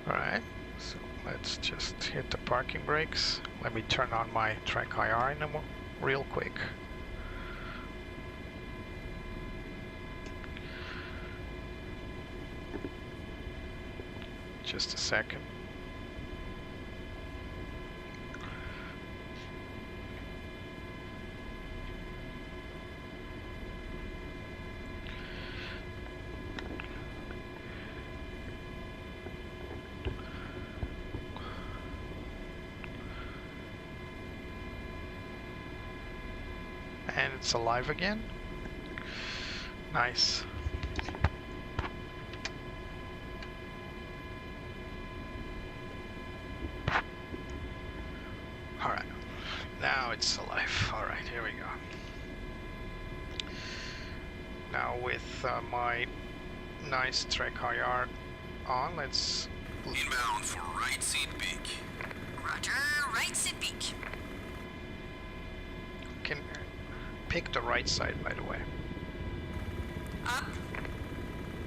Alright, so let's just hit the parking brakes. Let me turn on my track IR in real quick. Just a second. And it's alive again. Nice. Alright, now it's alive. Alright, here we go. Now with my nice track IR on, let's... Inbound for right seat beak. Roger, right seat beak. Can pick the right side, by the way. Up.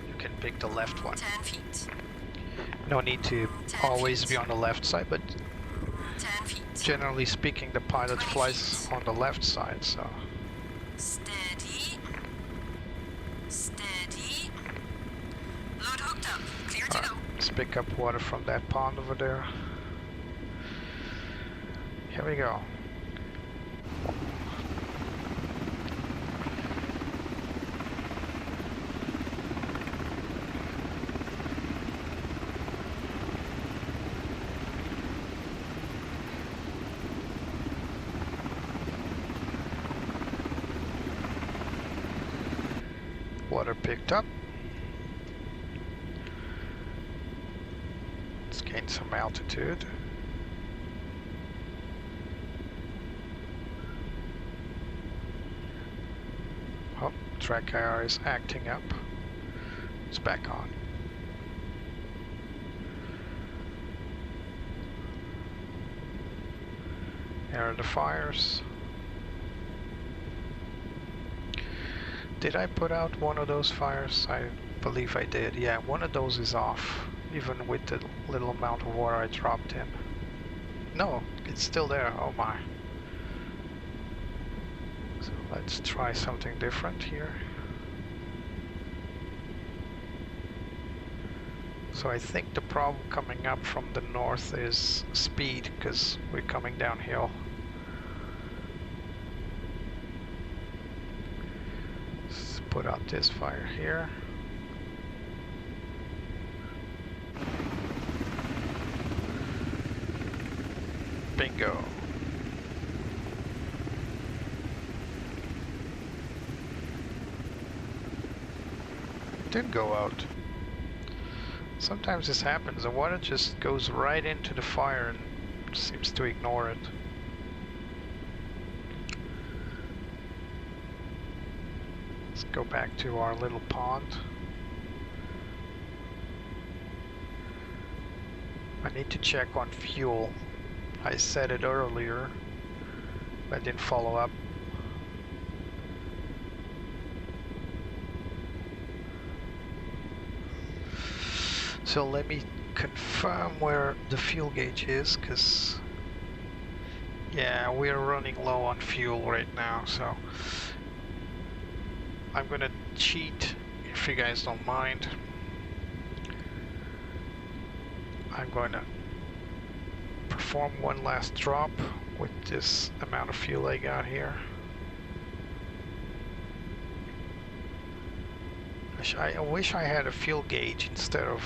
You can pick the left one. 10 feet. No need to 10 always feet. be on the left side, but 10 feet. generally speaking, the pilot 20 flies feet. on the left side, so... Steady. Steady. Load hooked up. Clear to Alright, go. let's pick up water from that pond over there. Here we go. Water picked up. Let's gain some altitude. Oh, track IR is acting up. It's back on. There are the fires. Did I put out one of those fires? I believe I did. Yeah, one of those is off, even with the little amount of water I dropped in. No, it's still there. Oh my. So let's try something different here. So I think the problem coming up from the north is speed, because we're coming downhill. Let's put out this fire here. Bingo. Did go out. Sometimes this happens, the water just goes right into the fire and seems to ignore it. Let's go back to our little pond. I need to check on fuel. I said it earlier, but I didn't follow up. So let me confirm where the fuel gauge is, because yeah, we're running low on fuel right now, so I'm gonna cheat if you guys don't mind. I'm going to perform one last drop with this amount of fuel I got here. I wish I had a fuel gauge instead of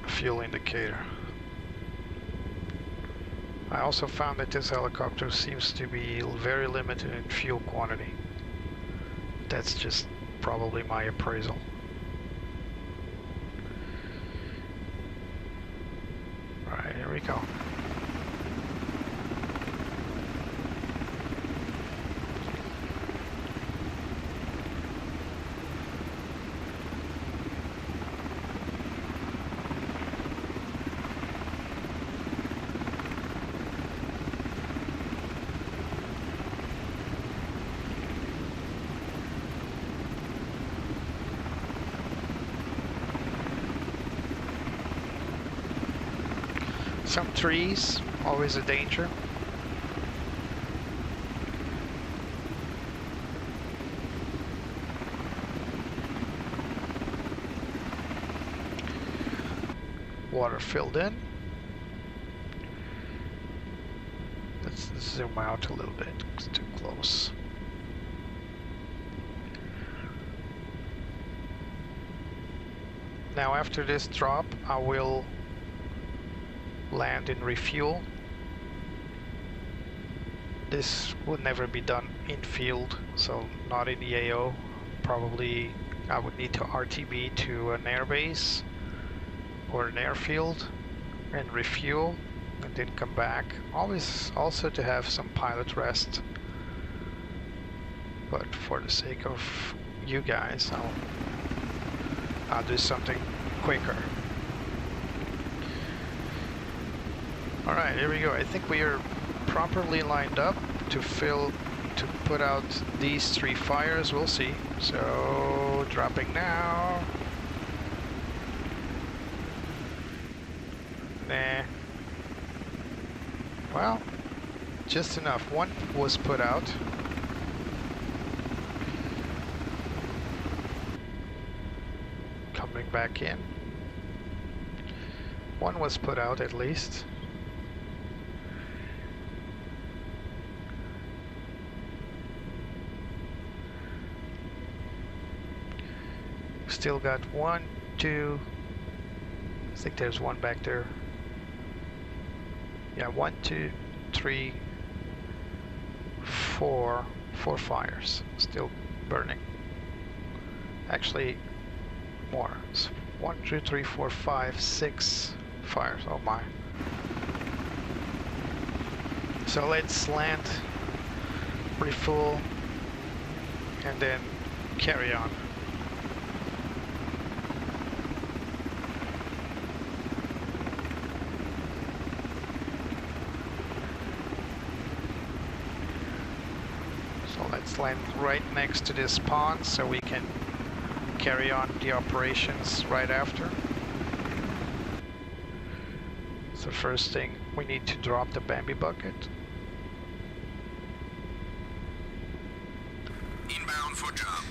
a fuel indicator. I also found that this helicopter seems to be very limited in fuel quantity. That's just probably my appraisal. Alright, here we go. Some trees, always a danger. Water filled in. Let's zoom out a little bit, it's too close. Now after this drop, I will land and refuel. This would never be done in field, so not in the AO. Probably I would need to RTB to an airbase or an airfield and refuel and then come back. Always also to have some pilot rest, but for the sake of you guys, I'll do something quicker. Alright, here we go. I think we are properly lined up to put out these 3 fires. We'll see. So, dropping now. Nah. Well, just enough. One was put out. Coming back in. One was put out at least. Still got 1, 2, I think there's one back there. Yeah, 1, 2, 3, 4 fires still burning. Actually, more. It's 1, 2, 3, 4, 5, 6 fires. Oh my. So let's land, refuel, and then carry on. Let's land right next to this pond so we can carry on the operations right after. So first thing, we need to drop the Bambi bucket. Inbound for drop.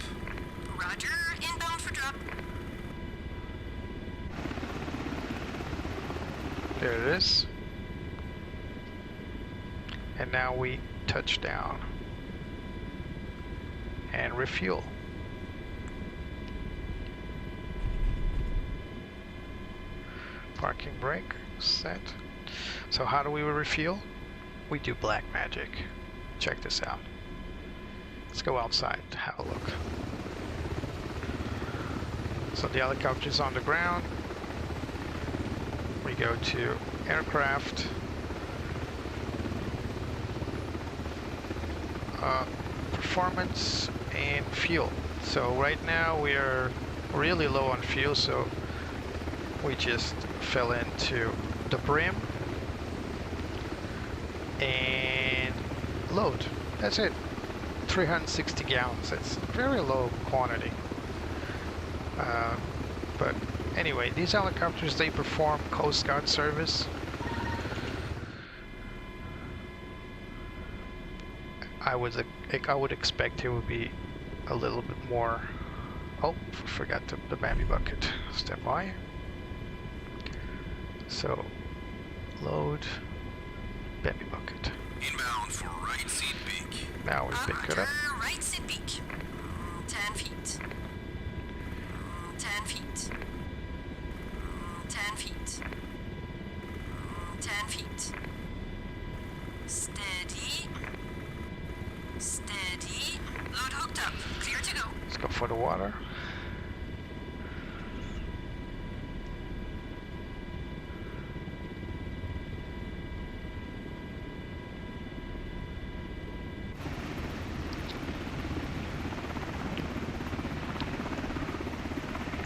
Roger, inbound for drop. There it is. And now we touch down and refuel. Parking brake set. So how do we refuel? We do black magic. Check this out. Let's go outside, have a look. So the helicopter's on the ground. We go to aircraft. Performance and fuel. So right now we are really low on fuel, so we just fell into the brim and load. That's it. 360 gallons. That's very low quantity. But anyway, these helicopters, they perform Coast Guard service. I would expect it would be a little bit more. Oh, forgot the baby bucket. Step by. So, load baby bucket. Inbound for right seat peak. Now we pick it up. Right seat peak. 10 feet. 10 feet. 10 feet. 10 feet. Steady. Steady. Load hooked up. Clear to go. Let's go for the water.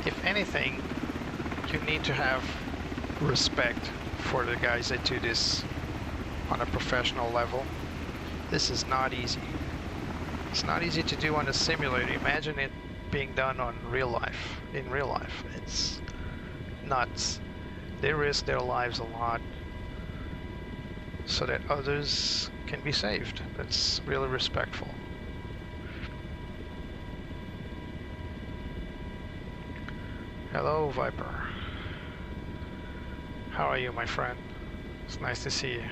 If anything, you need to have respect for the guys that do this on a professional level. This is not easy. It's not easy to do on a simulator. Imagine it being done on real life. In real life, it's nuts. They risk their lives a lot so that others can be saved. That's really respectful. Hello, Viper. How are you, my friend? It's nice to see you.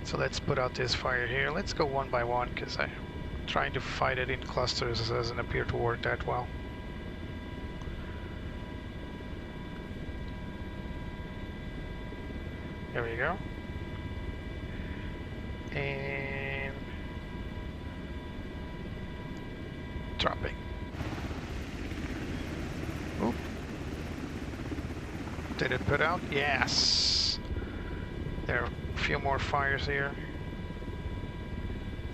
So let's put out this fire here. Let's go one by one, because I'm trying to fight it in clusters doesn't appear to work that well. There we go. And dropping. Oop. Did it put out? Yes. There are a few more fires here.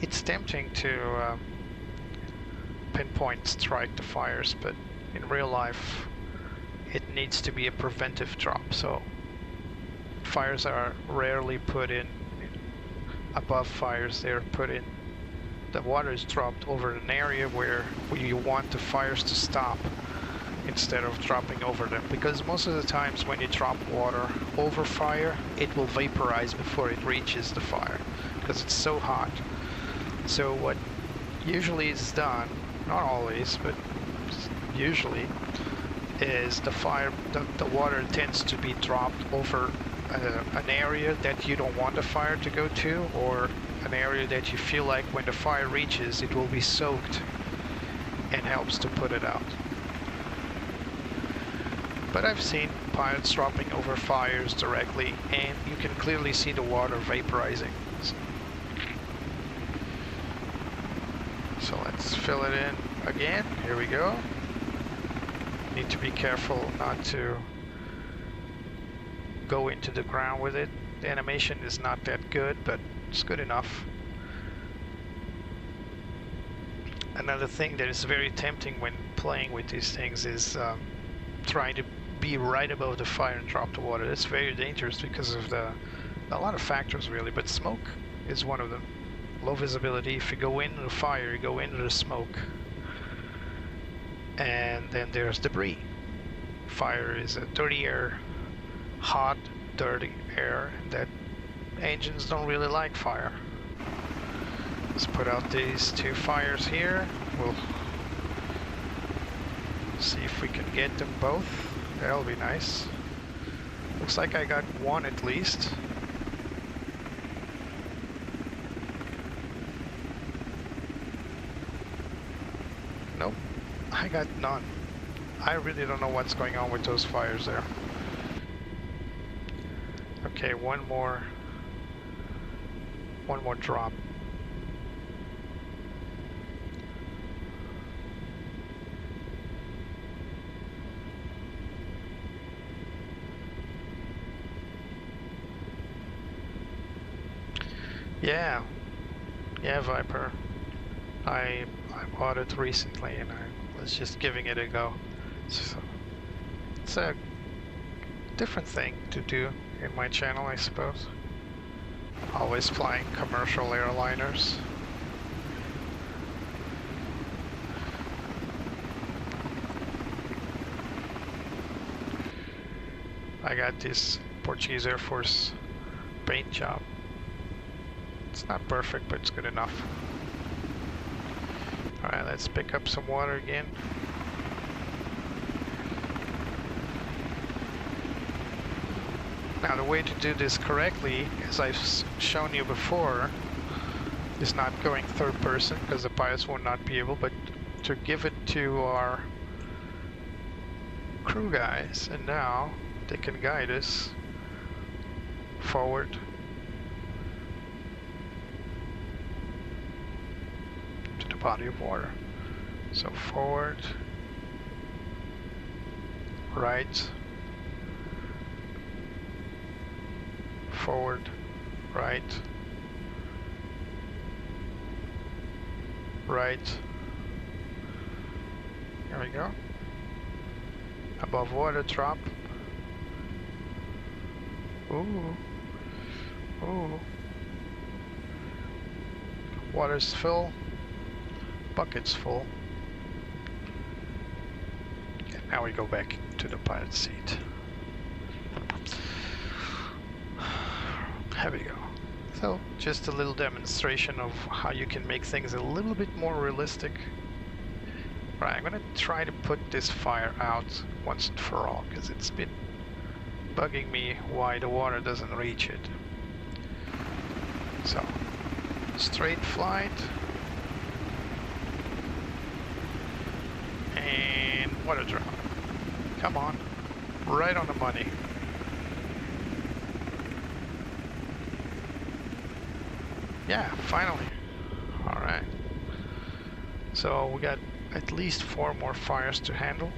It's tempting to pinpoint strike the fires, but in real life it needs to be a preventive drop. So fires are rarely put in above fires. They're put in, the water is dropped over an area where you want the fires to stop instead of dropping over them, because most of the times when you drop water over fire, it will vaporize before it reaches the fire because it's so hot. So what usually is done, not always, but usually, is the water tends to be dropped over an area that you don't want the fire to go to, or an area that you feel like when the fire reaches it will be soaked and helps to put it out. But I've seen pilots dropping over fires directly, and you can clearly see the water vaporizing. So let's fill it in again. Here we go. Need to be careful not to go into the ground with it. The animation is not that good, but it's good enough. Another thing that is very tempting when playing with these things is trying to be right above the fire and drop the water. That's very dangerous because of a lot of factors really, but smoke is one of them. Low visibility. If you go into the fire, you go into the smoke. And then there's debris. Fire is a dirty air, hot, dirty air, and that engines don't really like fire. Let's put out these two fires here. We'll see if we can get them both. That'll be nice. Looks like I got one at least. Nope, I got none. I really don't know what's going on with those fires there. Okay, one more drop. Yeah, Viper. I bought it recently and I was just giving it a go. So it's a different thing to do in my channel, I suppose. Always flying commercial airliners. I got this Portuguese Air Force paint job. It's not perfect, but it's good enough. Alright, let's pick up some water again. Now the way to do this correctly, as I've shown you before, is not going third person, because the pilots will not be able, but to give it to our crew guys, and now they can guide us forward to the body of water. So forward, right, forward, right, right. There we go. Above water, drop. Ooh. Ooh. Water's full. Bucket's full. Okay, now we go back to the pilot seat. There we go. So, just a little demonstration of how you can make things a little bit more realistic. Right, I'm gonna try to put this fire out once and for all, because it's been bugging me why the water doesn't reach it. So, straight flight. And water drop. Come on. Right on the money. Yeah, finally. Alright. So we got at least 4 more fires to handle.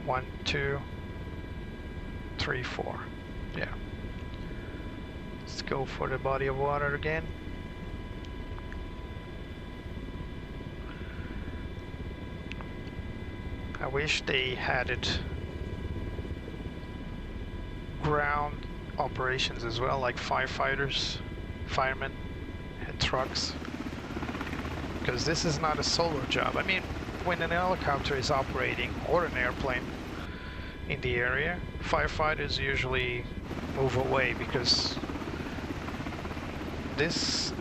One, 2, 3, 4. Yeah. Let's go for the body of water again. I wish they had it ground operations as well, like firefighters, firemen, and trucks. Because this is not a solo job. I mean, when an helicopter is operating, or an airplane in the area, firefighters usually move away because this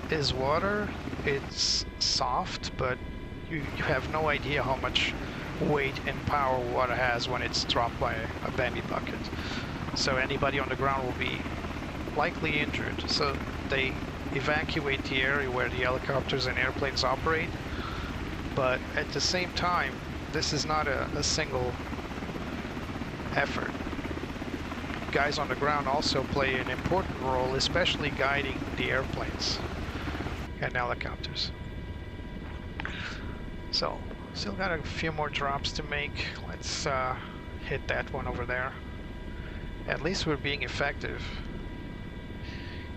is water, it's soft, but you have no idea how much weight and power water has when it's dropped by a bandy bucket. So anybody on the ground will be likely injured. So they evacuate the area where the helicopters and airplanes operate. But at the same time, this is not a single effort. Guys on the ground also play an important role, especially guiding the airplanes and helicopters. So, still got a few more drops to make. Let's hit that one over there. At least we're being effective.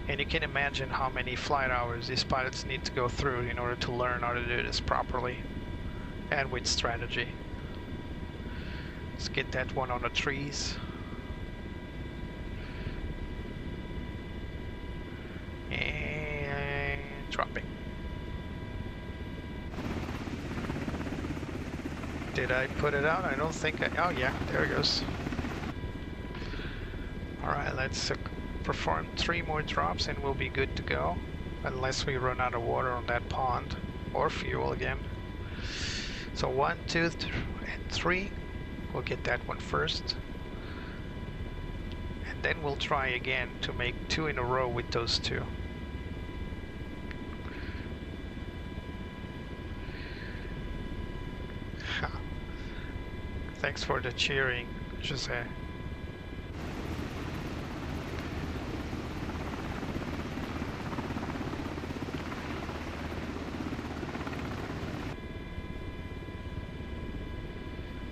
And you can imagine how many flight hours these pilots need to go through in order to learn how to do this properly and with strategy. Let's get that one on the trees. And dropping. Did I put it out? I don't think I... Oh yeah, there it goes. Alright, let's perform 3 more drops and we'll be good to go. Unless we run out of water on that pond. Or fuel again. So 1, 2, and 3. We'll get that one first. And then we'll try again to make 2 in a row with those 2. Thanks for the cheering, Jose.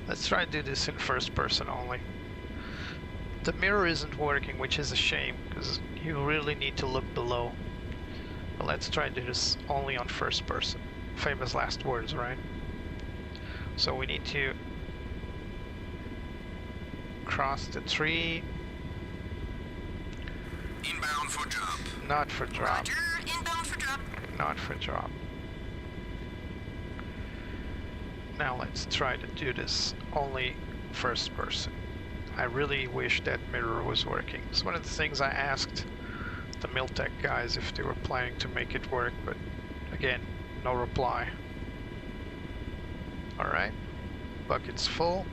Let's try to do this in first person only. The mirror isn't working, which is a shame, because you really need to look below. But let's try to do this only on first person. Famous last words, right? So we need to cross the tree. Inbound for drop. Not for drop. Roger, inbound for drop. Not for drop. Now let's try to do this only first person. I really wish that mirror was working. It's one of the things I asked the Miltech guys if they were planning to make it work, but again, no reply. Alright, bucket's full.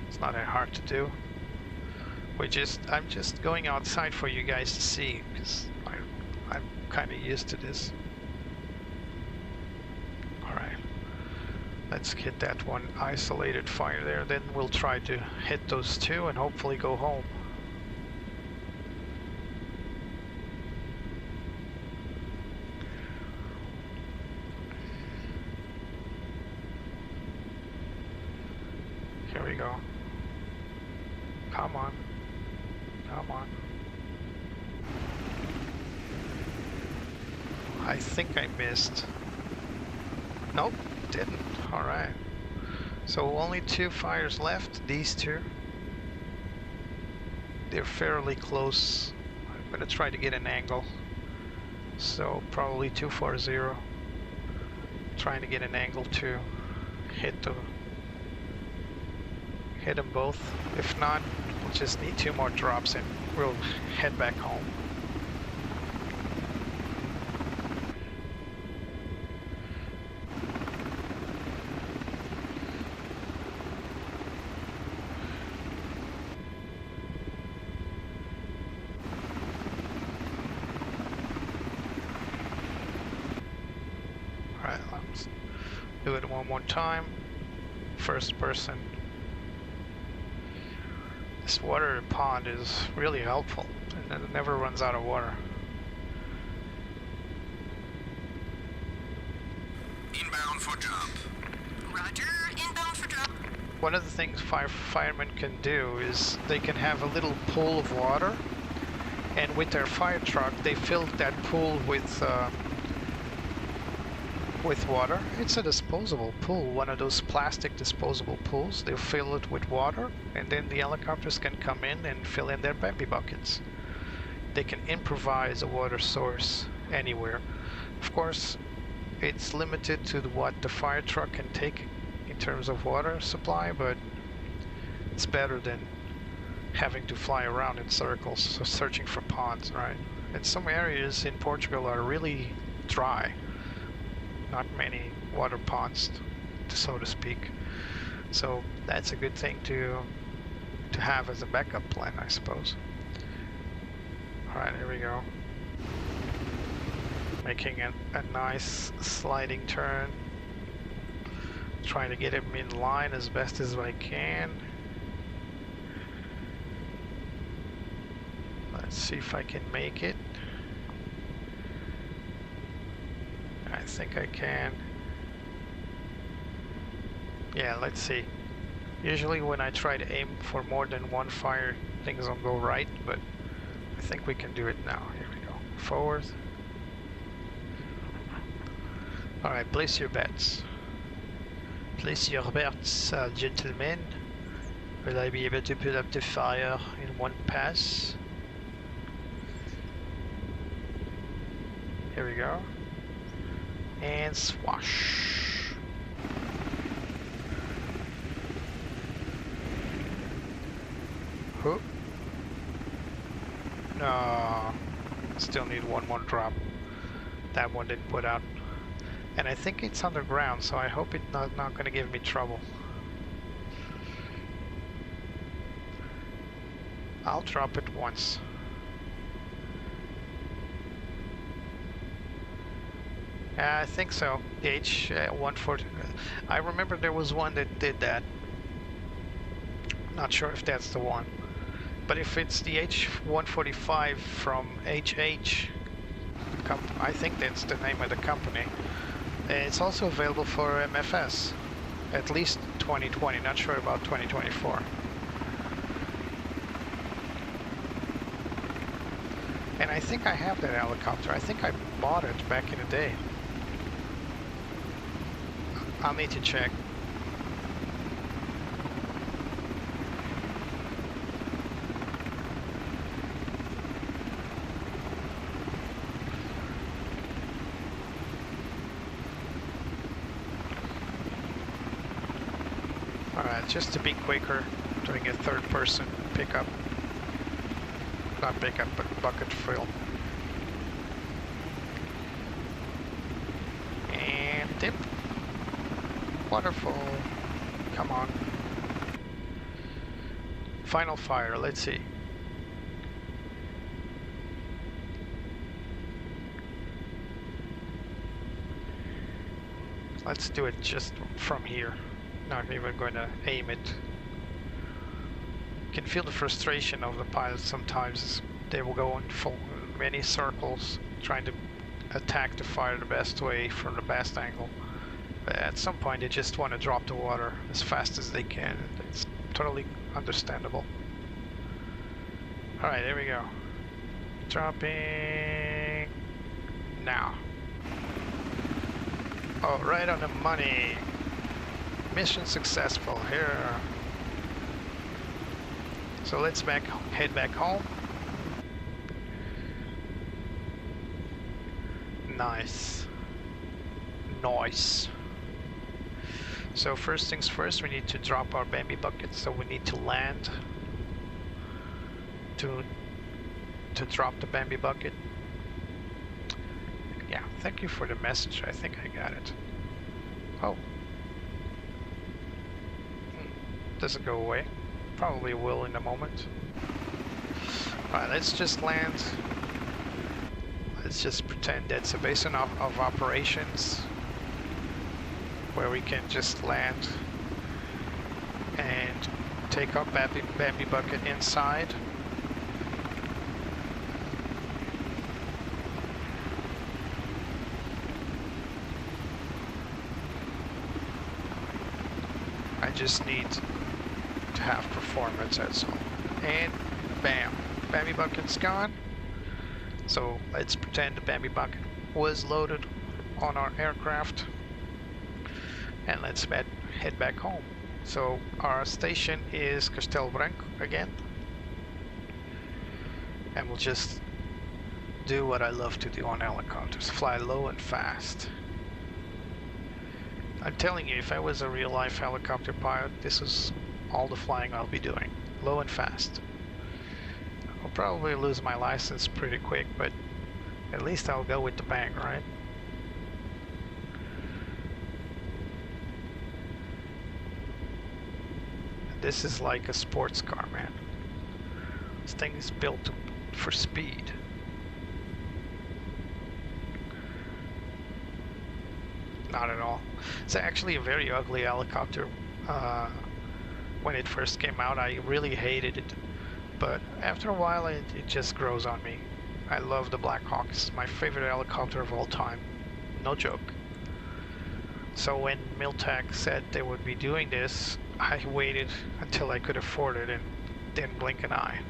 It's not that hard to do. I'm just going outside for you guys to see, because I'm kind of used to this. Alright, let's hit that one isolated fire there, then we'll try to hit those two and hopefully go home. Here we go. Come on. Come on. I think I missed. Nope, didn't. Alright. So only two fires left, these two. They're fairly close. I'm gonna try to get an angle. So probably 240. Trying to get an angle to hit them both. If not, we'll just need 2 more drops and we'll head back home. Alright, let's do it one more time. First person. This water pond is really helpful, and it never runs out of water. Inbound for drop. Roger, inbound for drop. One of the things firemen can do is they can have a little pool of water, and with their fire truck they fill that pool with water. It's a disposable pool, one of those plastic disposable pools. They'll fill it with water, and then the helicopters can come in and fill in their baby buckets. They can improvise a water source anywhere. Of course, it's limited to what the fire truck can take in terms of water supply, but it's better than having to fly around in circles searching for ponds, right? And some areas in Portugal are really dry. Not many water ponds, so to speak. So that's a good thing to have as a backup plan, I suppose. Alright, here we go. Making a nice sliding turn. Trying to get him in line as best as I can. Let's see if I can make it. I think I can. Yeah, let's see. Usually when I try to aim for more than one fire, things don't go right, but I think we can do it now. Here we go. Forward. Alright, place your bets. Place your bets, gentlemen. Will I be able to put up the fire in one pass? Here we go. And swash. Whoop. No. Still need one more drop. That one didn't put out. And I think it's underground, so I hope it's not going to give me trouble. I'll drop it once. I think so. The H-140. I remember there was one that did that. Not sure if that's the one. But if it's the H-145 from HH, I think that's the name of the company. It's also available for MFS, at least 2020, not sure about 2024. And I think I have that helicopter. I think I bought it back in the day. I'll need to check. Alright, just to be quicker, doing a third person pickup. Not pickup, but bucket fill. And dip. Waterfall. Come on. Final fire, let's see. Let's do it just from here. Not even going to aim it. You can feel the frustration of the pilots sometimes. They will go in full many circles trying to attack the fire the best way from the best angle. But at some point they just want to drop the water as fast as they can. It's totally understandable. Alright, there we go. Dropping now. Oh, right on the money. Mission successful here. So let's head back home. Nice. Nice. So first things first, we need to drop our Bambi bucket. So we need to land to drop the Bambi bucket. Yeah, thank you for the message. I think I got it. Oh. Doesn't go away. Probably will in a moment. Alright, let's just land. Let's just pretend that's a base of operations where we can just land and take our Bambi bucket inside. I just need to have performance, that's all. And bam, Bambi bucket's gone. So let's pretend the Bambi bucket was loaded on our aircraft. And let's head back home. So our station is Castelo Branco again. And we'll just do what I love to do on helicopters, fly low and fast. I'm telling you, if I was a real-life helicopter pilot, this is all the flying I'll be doing. Low and fast. I'll probably lose my license pretty quick, but at least I'll go with the bang, right? This is like a sports car, man. This thing is built for speed. Not at all. It's actually a very ugly helicopter. When it first came out, I really hated it. But after a while, it just grows on me. I love the Blackhawk. It's my favorite helicopter of all time. No joke. So when Miltech said they would be doing this, I waited until I could afford it and didn't blink an eye.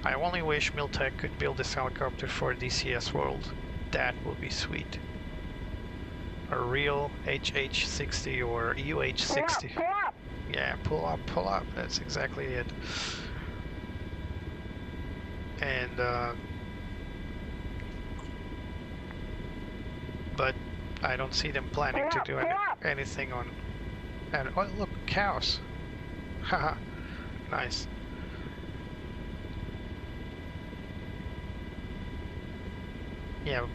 I only wish Miltech could build this helicopter for DCS World. That would be sweet. A real HH-60 or UH-60. Pull up. Yeah, pull up. That's exactly it. And but I don't see them planning to do anything on. And oh, look, cows. Haha, nice. Yeah,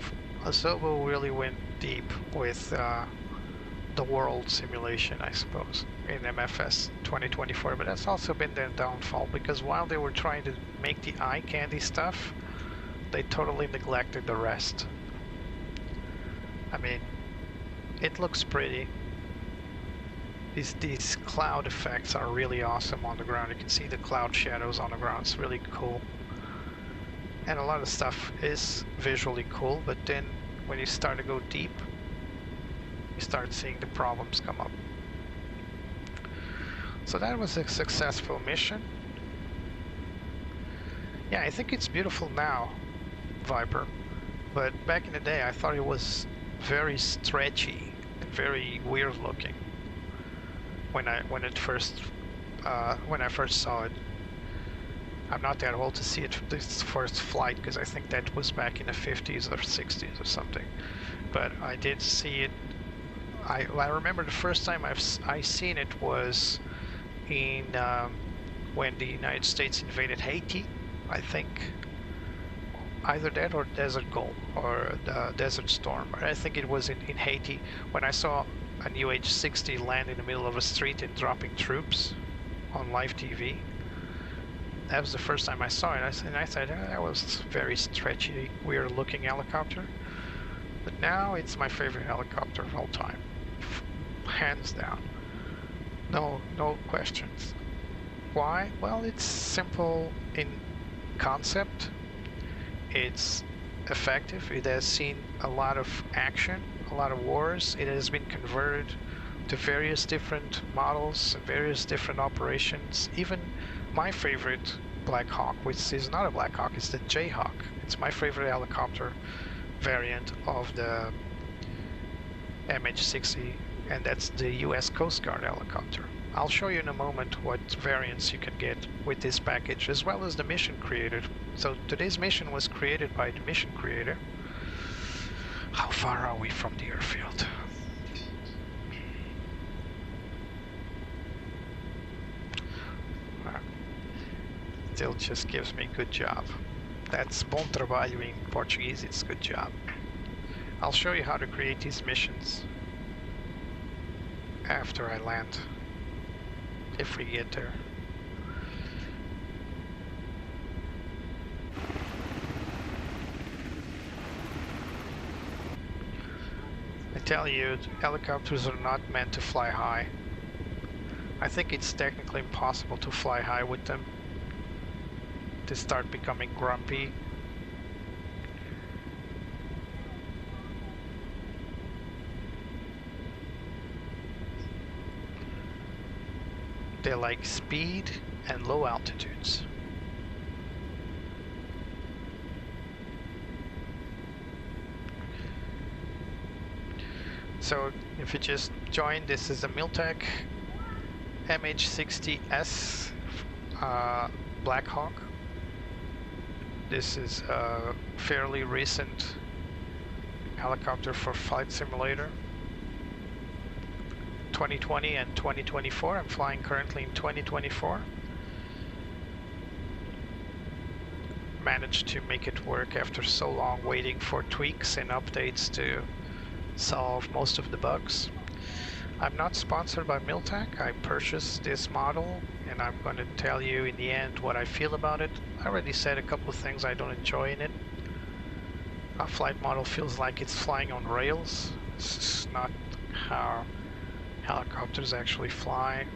Asobo really went deep with the world simulation, I suppose, in MFS 2024, but that's also been their downfall, because while they were trying to make the eye candy stuff, they totally neglected the rest. I mean, it looks pretty, These cloud effects are really awesome on the ground. You can see the cloud shadows on the ground. It's really cool. And a lot of stuff is visually cool, but then when you start to go deep, you start seeing the problems come up. So that was a successful mission. Yeah, I think it's beautiful now, Viper, but back in the day I thought it was very stretchy and very weird looking when I first saw it. I'm not that old to see it this first flight, because I think that was back in the 50s or 60s or something. But I did see it. I remember the first time I seen it was in when the United States invaded Haiti, I think. Either that or Desert Gulf or Desert Storm. I think it was in Haiti when I saw an MH-60 land in the middle of a street and dropping troops on live TV. That was the first time I saw it, and I said, oh, that was very stretchy, weird-looking helicopter. But now it's my favorite helicopter of all time, hands down. No questions. Why? Well, it's simple in concept. It's effective. It has seen a lot of action, a lot of wars. It has been converted to various different models, various different operations. Even my favorite Blackhawk, which is not a Blackhawk, it's the Jayhawk. It's my favorite helicopter variant of the MH-60, and that's the US Coast Guard helicopter. I'll show you in a moment what variants you can get with this package, as well as the mission creator. So today's mission was created by the mission creator. How far are we from the airfield? Still just gives me good job. That's bom trabalho in Portuguese, it's good job. I'll show you how to create these missions after I land, if we get there. I tell you, helicopters are not meant to fly high. I think it's technically impossible to fly high with them. They start becoming grumpy. They like speed and low altitudes. So if you just joined, this is the Miltech MH-60 Blackhawk. This is a fairly recent helicopter for flight simulator. 2020 and 2024. I'm flying currently in 2024. Managed to make it work after so long waiting for tweaks and updates to solve most of the bugs. I'm not sponsored by Miltech. I purchased this model and I'm going to tell you in the end what I feel about it. I already said a couple of things I don't enjoy in it. A flight model feels like it's flying on rails. It's not how helicopters actually fly.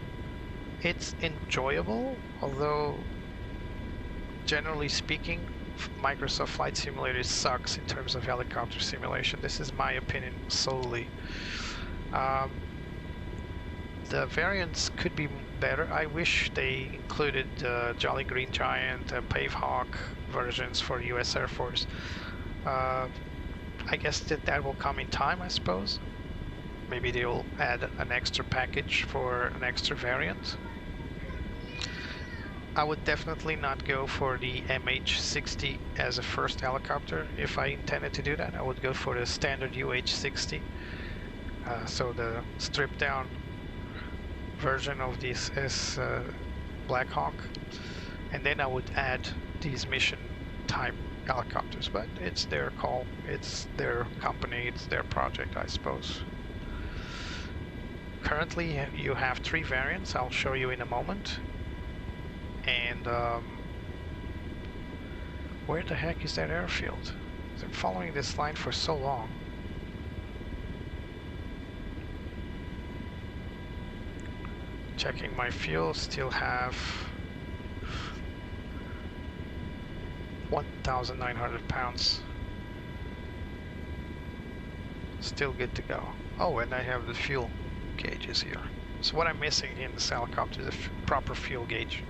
It's enjoyable, although generally speaking, Microsoft Flight Simulator sucks in terms of helicopter simulation. This is my opinion solely. The variants could be better. I wish they included Jolly Green Giant, Pavehawk versions for US Air Force. I guess that will come in time, I suppose. Maybe they'll add an extra package for an extra variant. I would definitely not go for the MH-60 as a first helicopter. If I intended to do that, I would go for the standard UH-60. So the stripped down version of this is Blackhawk. And then I would add these mission type helicopters. But it's their call, it's their company, it's their project, I suppose. Currently you have 3 variants, I'll show you in a moment. And where the heck is that airfield? I've been following this line for so long. Checking my fuel, still have 1,900 pounds. Still good to go. Oh, and I have the fuel gauges here. So what I'm missing in this helicopter is a proper fuel gauge.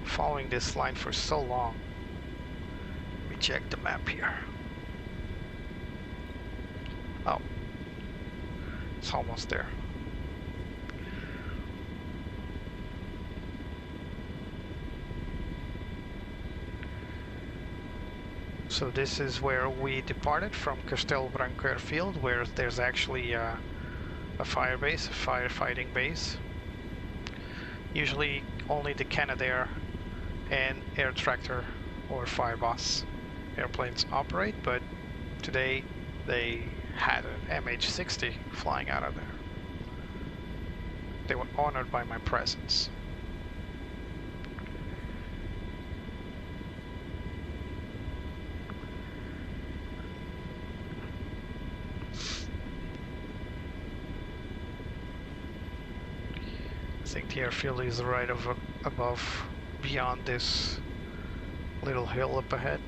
Following this line for so long. Let me check the map here. Oh, it's almost there. So this is where we departed from Castelo Branco Airfield, where there's actually a fire base, a firefighting base. Usually only the Canadair and Air Tractor or Fireboss airplanes operate, but today they had an MH-60 flying out of there. They were honored by my presence. I think the airfield is right above, beyond this little hill up ahead.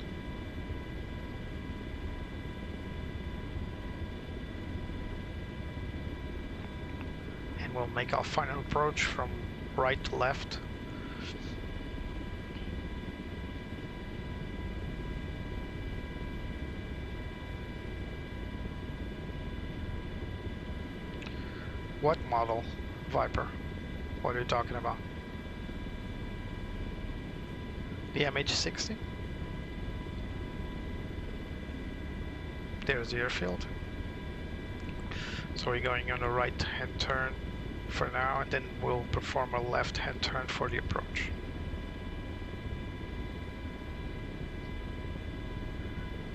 And we'll make our final approach from right to left. What model, Viper? What are you talking about? The MH-60? There's the airfield. So we're going on a right-hand turn for now, and then we'll perform a left-hand turn for the approach.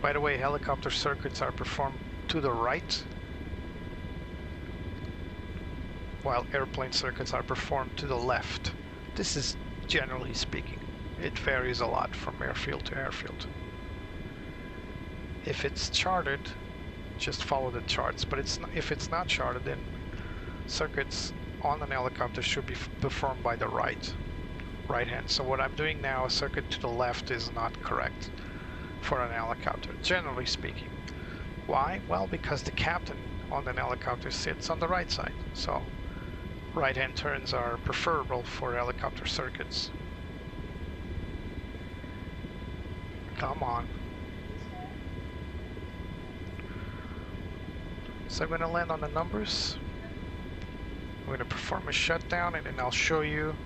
By the way, helicopter circuits are performed to the right, while airplane circuits are performed to the left. This is generally speaking. It varies a lot from airfield to airfield. If it's charted, just follow the charts, but if it's not charted, then circuits on an helicopter should be performed by the right hand. So what I'm doing now, a circuit to the left is not correct for an helicopter, generally speaking. Why? Well, because the captain on an helicopter sits on the right side, so right-hand turns are preferable for helicopter circuits. Come on. So I'm going to land on the numbers. I'm going to perform a shutdown, and then I'll show you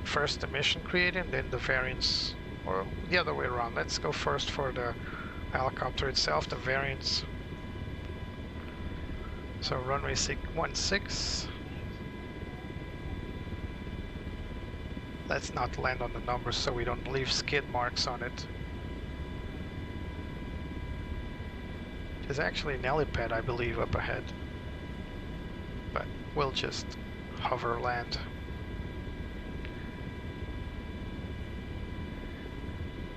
first the mission created and then the variance, or the other way around. Let's go first for the helicopter itself, the variance. So runway 16. Let's not land on the numbers so we don't leave skid marks on it. There's actually an helipad, I believe, up ahead. But we'll just hover land.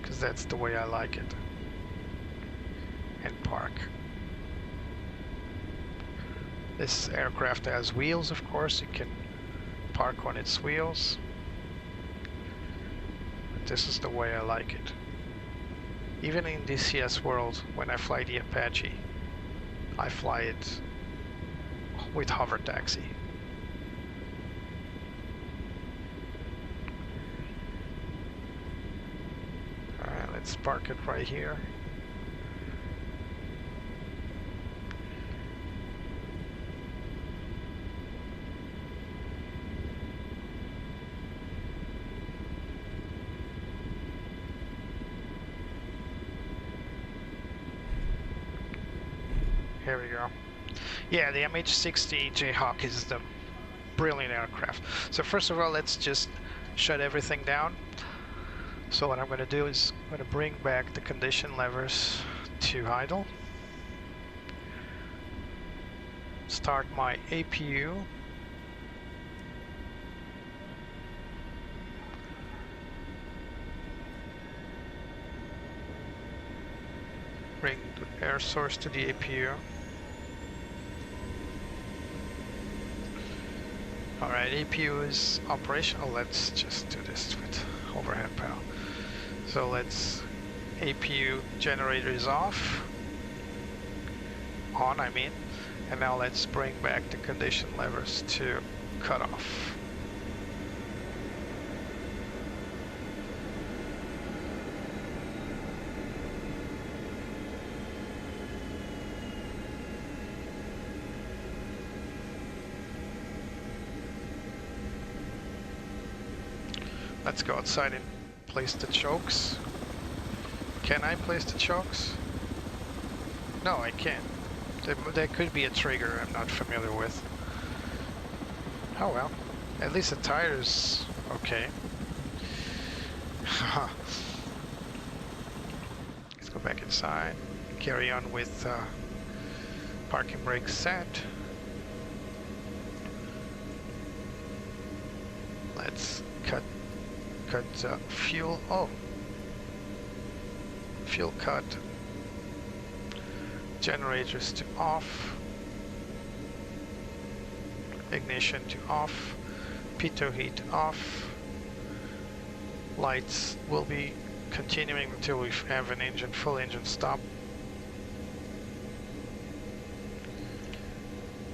Because that's the way I like it. And park. This aircraft has wheels, of course. You can park on its wheels. But this is the way I like it. Even in DCS world, when I fly the Apache, I fly it with hover taxi. Alright, let's park it right here. Here we go. Yeah, the MH-60 Jayhawk is the brilliant aircraft. So first of all, let's just shut everything down. So what I'm going to do is I'm going to bring back the condition levers to idle. Start my APU. Bring the air source to the APU. Alright, APU is operational. Let's just do this with overhead power. So let's APU generator is off. On, I mean. And now let's bring back the condition levers to cut off. Let's go outside and place the chokes. Can I place the chokes? No, I can't. There could be a trigger I'm not familiar with. Oh well. At least the tire's okay. Let's go back inside. Carry on with parking brake set. Let's cut fuel. Oh, fuel cut. Generators to off. Ignition to off. pitot heat off. Lights will be continuing until we have an full engine stop.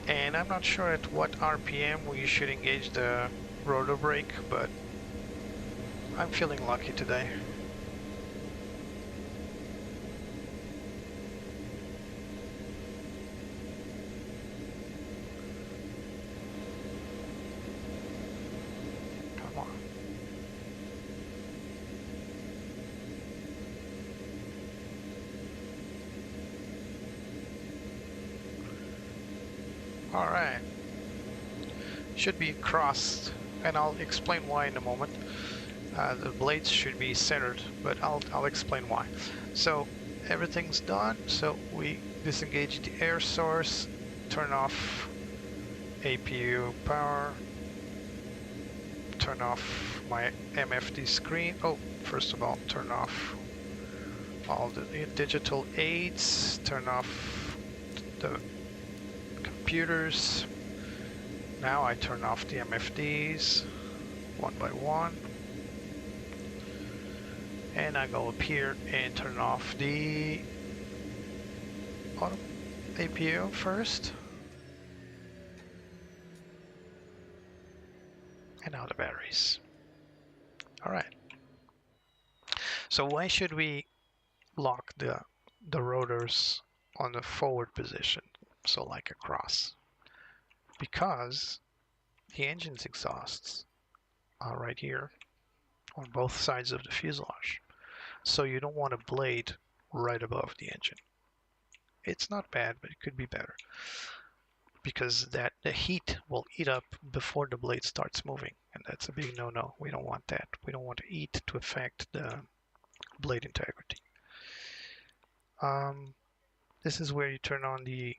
And I'm not sure at what RPM we should engage the rotor brake, but I'm feeling lucky today. Come on. All right. Should be crossed, and I'll explain why in a moment. The blades should be centered, but I'll explain why. So everything's done. So we disengage the air source, turn off APU power, turn off my MFD screen. Oh, first of all, turn off all the digital aids, turn off the computers. Now I turn off the MFDs one by one. And I go up here and turn off the auto APU first. And now the batteries. All right. So why should we lock the rotors on the forward position? So like across. Because the engine's exhausts are right here on both sides of the fuselage. So you don't want a blade right above the engine. It's not bad, but it could be better. Because the heat will eat up before the blade starts moving. And that's a big no-no. We don't want that. We don't want to eat to affect the blade integrity. This is where you turn on the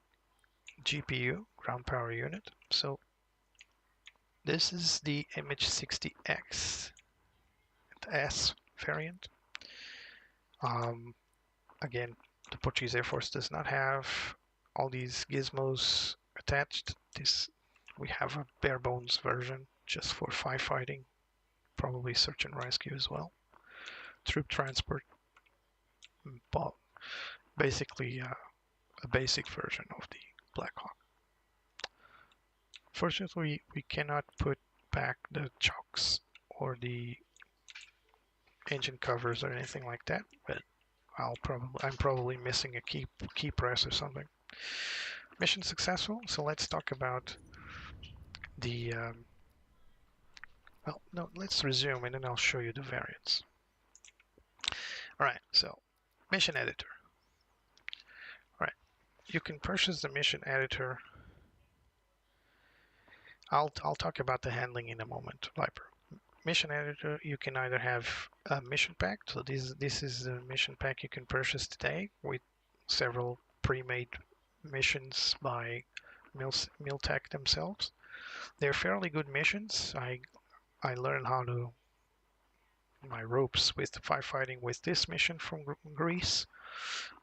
GPU, ground power unit. So this is the MH-60X, the S variant. Again, the Portuguese Air Force does not have all these gizmos attached. We have a bare bones version just for firefighting, probably search and rescue as well. Troop transport, basically a basic version of the Blackhawk. Fortunately, we cannot put back the chocks or the engine covers or anything like that, but I'm probably missing a key press or something. Mission successful. So let's talk about the well, no, let's resume and then I'll show you the variants. All right, so mission editor. All right, you can purchase the mission editor. I'll talk about the handling in a moment, Viper. Mission editor, you can either have a mission pack. So this is the mission pack you can purchase today with several pre-made missions by Miltech themselves. They're fairly good missions. I learned my ropes with firefighting with this mission from Greece.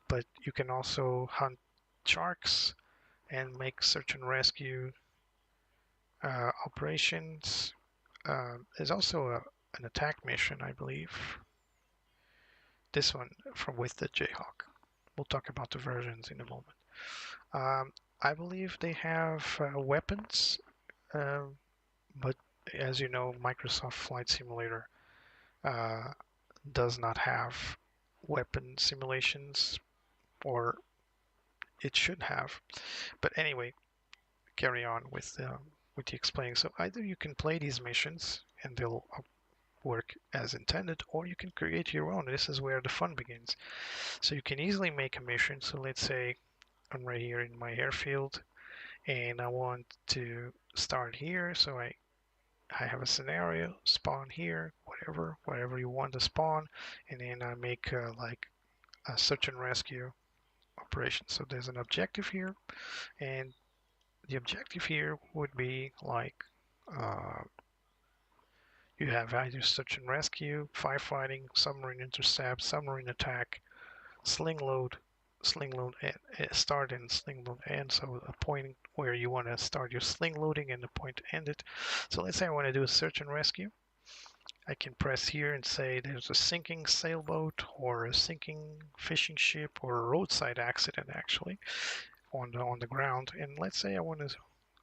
but you can also hunt sharks and make search and rescue operations. There's also an attack mission, I believe. This one from with the Jayhawk. We'll talk about the versions in a moment. I believe they have weapons, but as you know, Microsoft Flight Simulator does not have weapon simulations, or it should have. But anyway, carry on with the explaining. So either you can play these missions and they'll work as intended, or you can create your own. This is where the fun begins. So you can easily make a mission. So let's say I'm right here in my airfield and I want to start here. So I have a scenario, spawn here, whatever you want to spawn, and then I make like a search and rescue operation. So there's an objective here, and the objective here would be like you have either search and rescue, firefighting, submarine intercept, submarine attack, sling load start and sling load end. So a point where you want to start your sling loading and the point to end it. So let's say I want to do a search and rescue. I can press here and say there's a sinking sailboat or a sinking fishing ship or a roadside accident actually on the ground. And let's say I want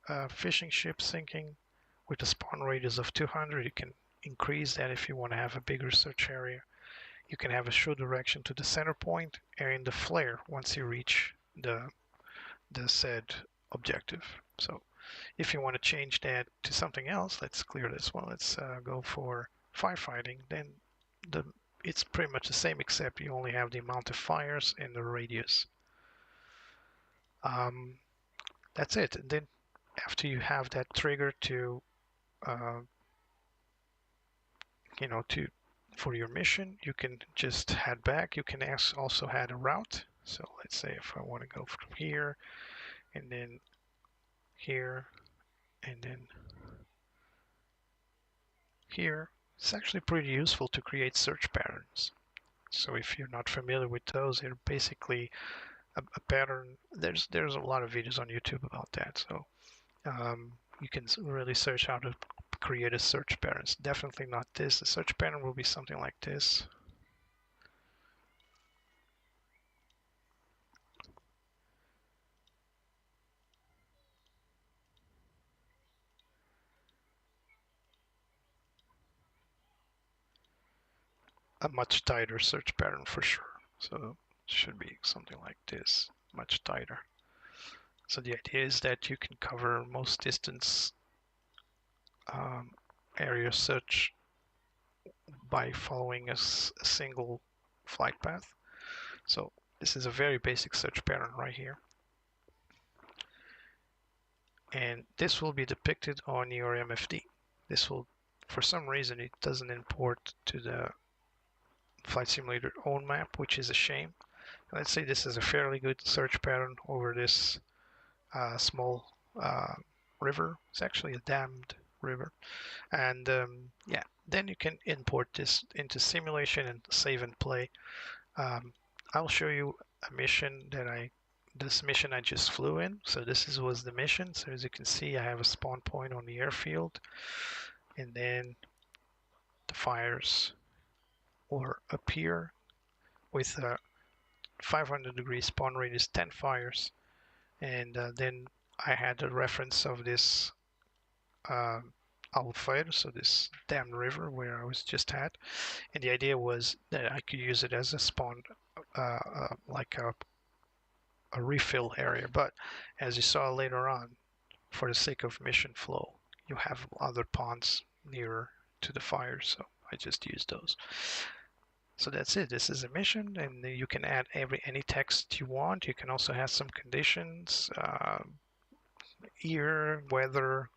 a fishing ship sinking with a spawn radius of 200. You can increase that if you want to have a bigger search area. You can have a show direction to the center point and the flare once you reach the said objective. So if you want to change that to something else, let's clear this one. Let's go for firefighting. Then it's pretty much the same, except you only have the amount of fires and the radius. That's it. And then after you have that trigger to for your mission, you can just head back. You can also add a route. So let's say if I want to go from here and then here and then here, it's actually pretty useful to create search patterns. So if you're not familiar with those, they're basically a pattern. There's a lot of videos on YouTube about that. So you can really search how to create a search pattern. It's definitely not this. The search pattern will be something like this. A much tighter search pattern for sure. So it should be something like this, much tighter. So the idea is that you can cover most distance area search by following a single flight path. So this is a very basic search pattern right here. And this will be depicted on your MFD. This will, for some reason, it doesn't import to the Flight Simulator own map, which is a shame. Let's say this is a fairly good search pattern over this small river. It's actually a dammed river. And yeah, then you can import this into simulation and save and play. I'll show you a mission this mission I just flew in. So this was the mission. So as you can see, I have a spawn point on the airfield, and then the fires were up here with a 500-degree spawn radius, 10 fires, and then I had a reference of this Albufeira, so this dammed river where I was just at, and the idea was that I could use it as a spawn, like a refill area. But as you saw later on, for the sake of mission flow, you have other ponds nearer to the fire, so I just used those. So that's it. This is a mission, and you can add any text you want. You can also have some conditions, year, weather,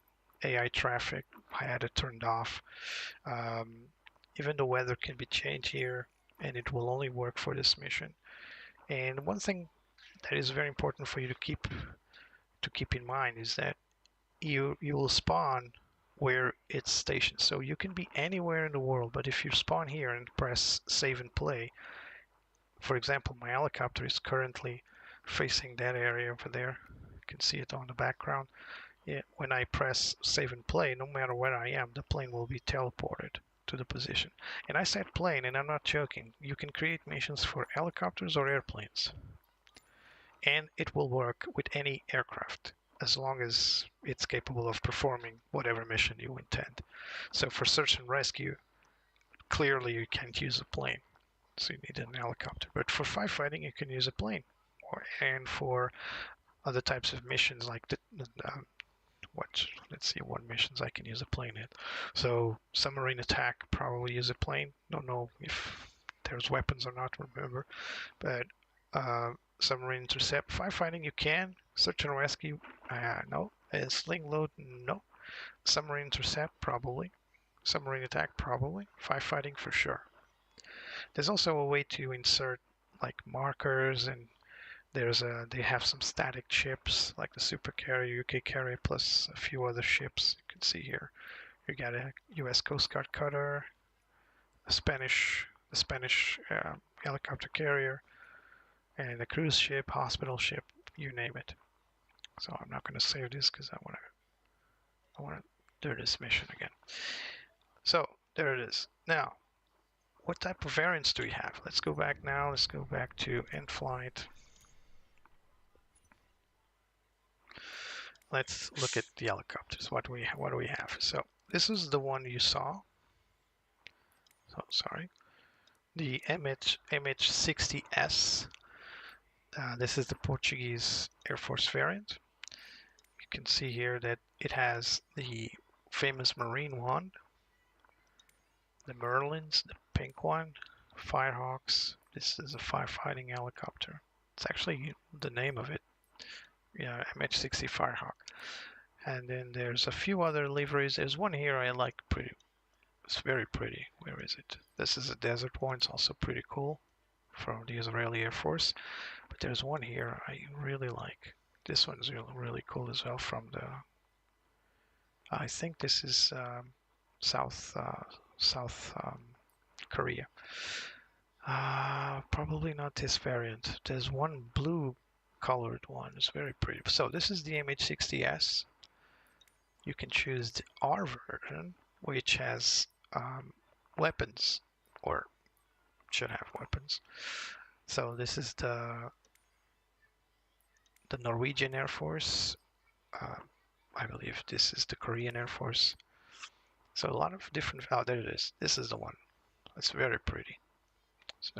AI traffic. I had it turned off. Even the weather can be changed here, and it will only work for this mission. And one thing that is very important for you to keep in mind is that you will spawn where it's stationed. So you can be anywhere in the world, but if you spawn here and press save and play, for example, my helicopter is currently facing that area over there. You can see it on the background. Yeah, when I press save and play, no matter where I am, the plane will be teleported to the position. And I said plane, and I'm not joking. You can create missions for helicopters or airplanes. And it will work with any aircraft as long as it's capable of performing whatever mission you intend. So for search and rescue, clearly you can't use a plane, so you need an helicopter. But for firefighting, you can use a plane. And for other types of missions like let's see what missions I can use a plane in. So submarine attack, probably use a plane. Don't know if there's weapons or not, remember. But submarine intercept, firefighting you can. Search and rescue, no. Sling load, no. Submarine intercept, probably. Submarine attack, probably. Firefighting for sure. There's also a way to insert like markers, and they have some static ships like the super carrier, UK carrier, plus a few other ships. You can see here. You got a U.S. Coast Guard cutter, the Spanish helicopter carrier, and a cruise ship, hospital ship, you name it. So I'm not going to save this because I want to do this mission again. So there it is. Now, what type of variants do we have? Let's go back now. Let's go back to in-flight. Let's look at the helicopters. What do we have? So this is the one you saw. So sorry, the MH-60S. This is the Portuguese Air Force variant. You can see here that it has the famous marine one, the Merlins, the pink one, Firehawks. This is a firefighting helicopter. It's actually the name of it. Yeah, MH-60 Firehawk. And then there's a few other liveries. There's one here I like pretty. It's very pretty. Where is it? This is a desert one. It's also pretty cool from the Israeli Air Force. But there's one here I really like. This one's really cool as well from the. I think this is South Korea. Probably not this variant. There's one blue colored one. It's very pretty. So this is the MH-60S. You can choose the R version, which has weapons, or should have weapons. So this is the Norwegian Air Force. I believe this is the Korean Air Force. So a lot of different. Oh, there it is. This is the one. It's very pretty. It's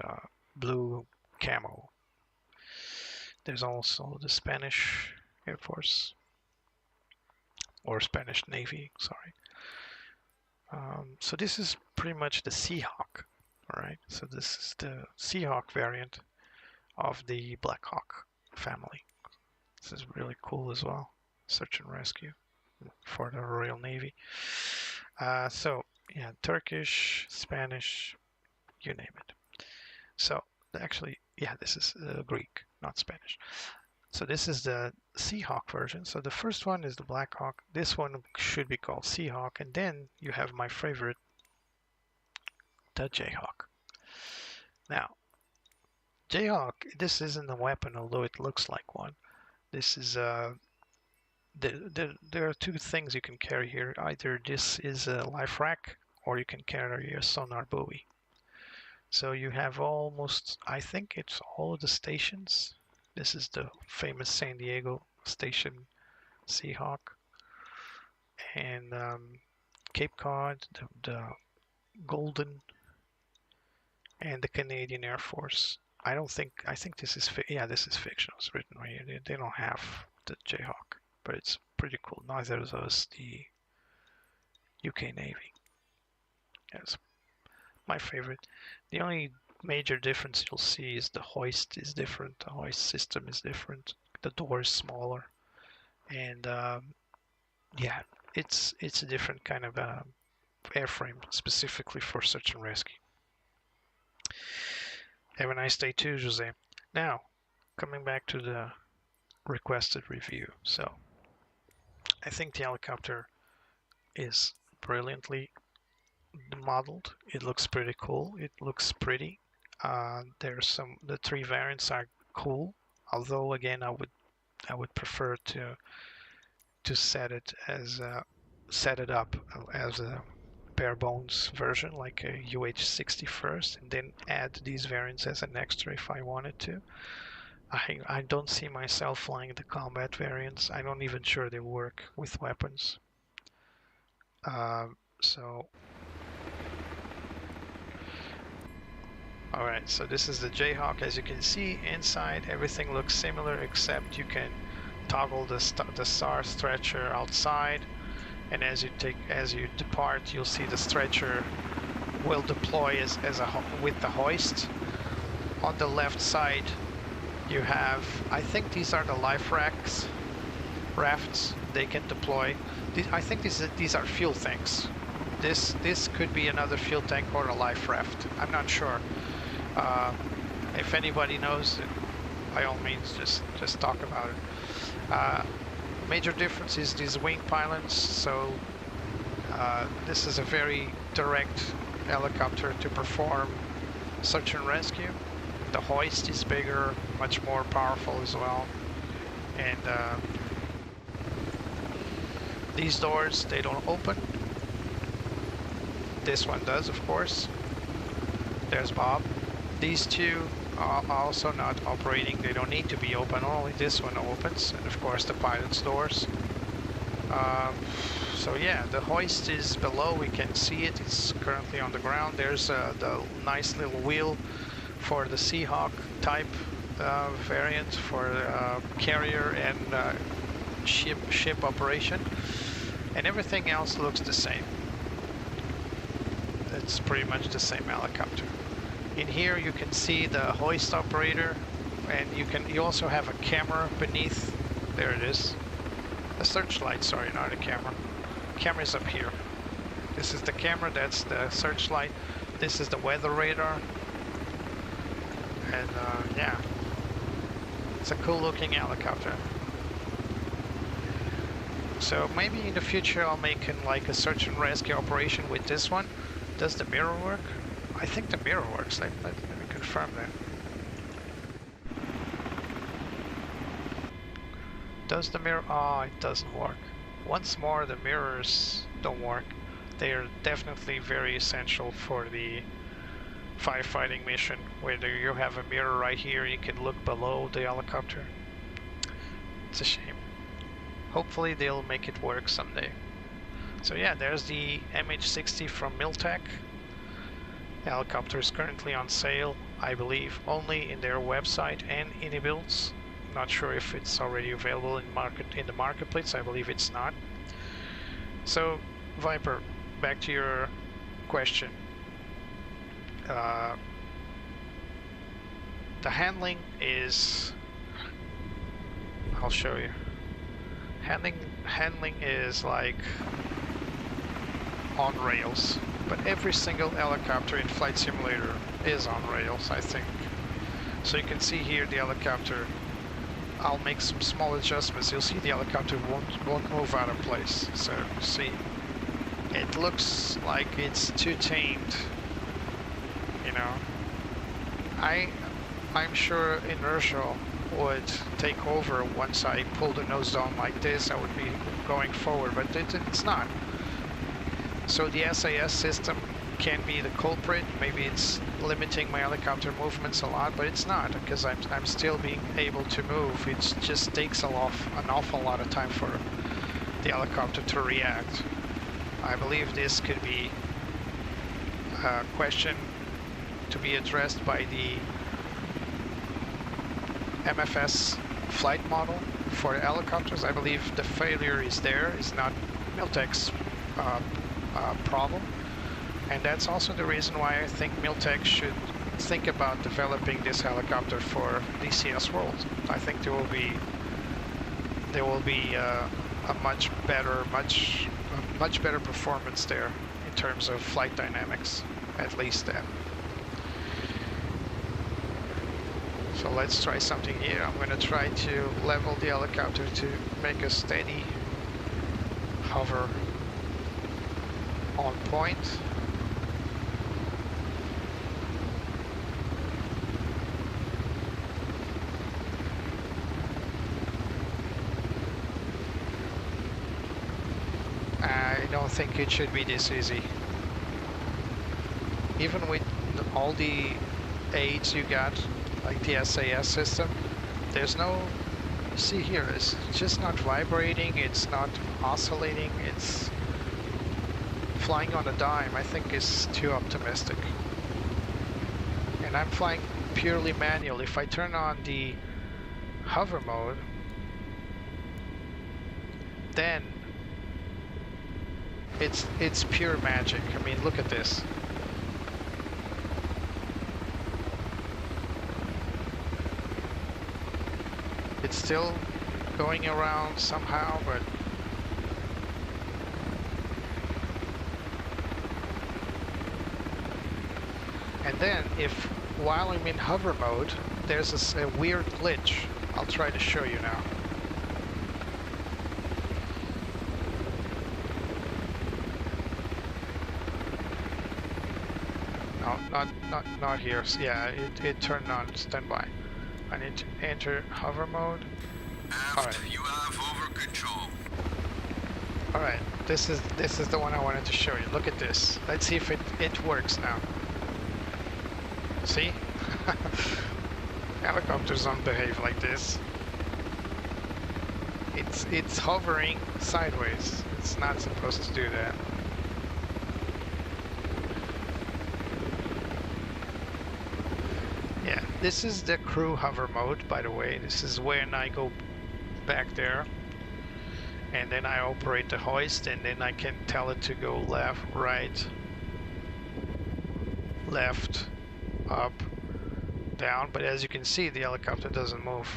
blue camo. There's also the Spanish Air Force, or Spanish Navy, sorry. So this is pretty much the Seahawk, all right? So this is the Seahawk variant of the Blackhawk family. This is really cool as well. Search and rescue for the Royal Navy. So yeah, Turkish, Spanish, you name it. So actually, yeah, this is Greek, not Spanish. So this is the Seahawk version. So the first one is the Blackhawk. This one should be called Seahawk. And then you have my favorite, the Jayhawk. Now, Jayhawk, this isn't a weapon, although it looks like one. This is there are two things you can carry here. Either this is a life rack, or you can carry a sonar buoy. So you have almost, I think it's all of the stations. This is the famous San Diego station Seahawk, and Cape Cod, the Golden, and the Canadian Air Force. I think this is, this is fictional. It's written right here. They don't have the Jayhawk, but it's pretty cool. Neither does the UK Navy. That's my favorite. The only major difference you'll see is the hoist is different. The hoist system is different. The door is smaller, and yeah, it's a different kind of airframe specifically for search and rescue. Have a nice day too, Jose. Now, coming back to the requested review. So, I think the helicopter is brilliantly modeled. It looks pretty cool. It looks pretty. The three variants are cool, although again I would prefer to set it up as a bare bones version like a UH-60 first, and then add these variants as an extra if I wanted to. I don't see myself flying the combat variants. I'm not even sure they work with weapons. So alright, so this is the Jayhawk. As you can see, inside everything looks similar, except you can toggle the SAR stretcher outside, and as you depart, you'll see the stretcher will deploy with the hoist. On the left side, you have, I think these are the life rafts. They can deploy. I think these are fuel tanks. This could be another fuel tank or a life raft. I'm not sure. If anybody knows, by all means, just talk about it. Major difference is these wing pylons. So this is a very direct helicopter to perform search and rescue. The hoist is bigger, much more powerful as well, and these doors, they don't open. This one does, of course. There's Bob. These two are also not operating. They don't need to be open. Only this one opens, and of course the pilot's doors. So yeah, the hoist is below. We can see it. It's currently on the ground. There's the nice little wheel for the Seahawk type variant for carrier and ship operation, and everything else looks the same. It's pretty much the same helicopter. In here you can see the hoist operator, and you also have a camera beneath. There it is. A searchlight, sorry, not a camera. Camera's up here. This is the camera, that's the searchlight. This is the weather radar. And yeah, it's a cool looking helicopter. So maybe in the future I'll make like a search and rescue operation with this one. Does the mirror work? I think the mirror works. Let me confirm that. Does the mirror? Oh, it doesn't work. Once more, the mirrors don't work. They are definitely very essential for the firefighting mission, where you have a mirror right here, you can look below the helicopter. It's a shame. Hopefully they'll make it work someday. So yeah, there's the MH-60 from Miltech. The helicopter is currently on sale, I believe, only in their website and Inibuilds. Not sure if it's already available in the marketplace. I believe it's not. So Viper, back to your question. The handling is, I'll show you. Handling is like on rails, but every single helicopter in Flight Simulator is on rails, I think. So you can see here the helicopter. I'll make some small adjustments. You'll see the helicopter won't move out of place. So see, it looks like it's too tamed. You know, I'm sure inertia would take over once I pull the nose down like this. I would be going forward, but it's not. So the SAS system can be the culprit. Maybe it's limiting my helicopter movements a lot, but it's not, because I'm still being able to move. It just takes an awful lot of time for the helicopter to react. I believe this could be a question to be addressed by the MFS flight model for the helicopters. I believe the failure is there, it's not Miltech's problem. And that's also the reason why I think Miltech should think about developing this helicopter for DCS World. I think there will be a much better performance there in terms of flight dynamics, at least then. So let's try something here. I'm going to try to level the helicopter to make a steady hover on point. think it should be this easy. Even with all the aids you got, like the SAS system, there's no, see here, it's just not vibrating, it's not oscillating, it's flying on a dime. I think is too optimistic. And I'm flying purely manual. If I turn on the hover mode, then it's pure magic. I mean, look at this. It's still going around somehow, but and then if while I'm in hover mode, there's a weird glitch. I'll try to show you now. No, not here. Yeah, it turned on standby. I need to enter hover mode. Aft, you have over control. All right, this is the one I wanted to show you. Look at this. Let's see if it works now. See? Helicopters don't behave like this. It's hovering sideways. It's not supposed to do that. Yeah, this is the crew hover mode, by the way. This is when I go back there and then I operate the hoist, and then I can tell it to go left, right, left, up, down. But as you can see, the helicopter doesn't move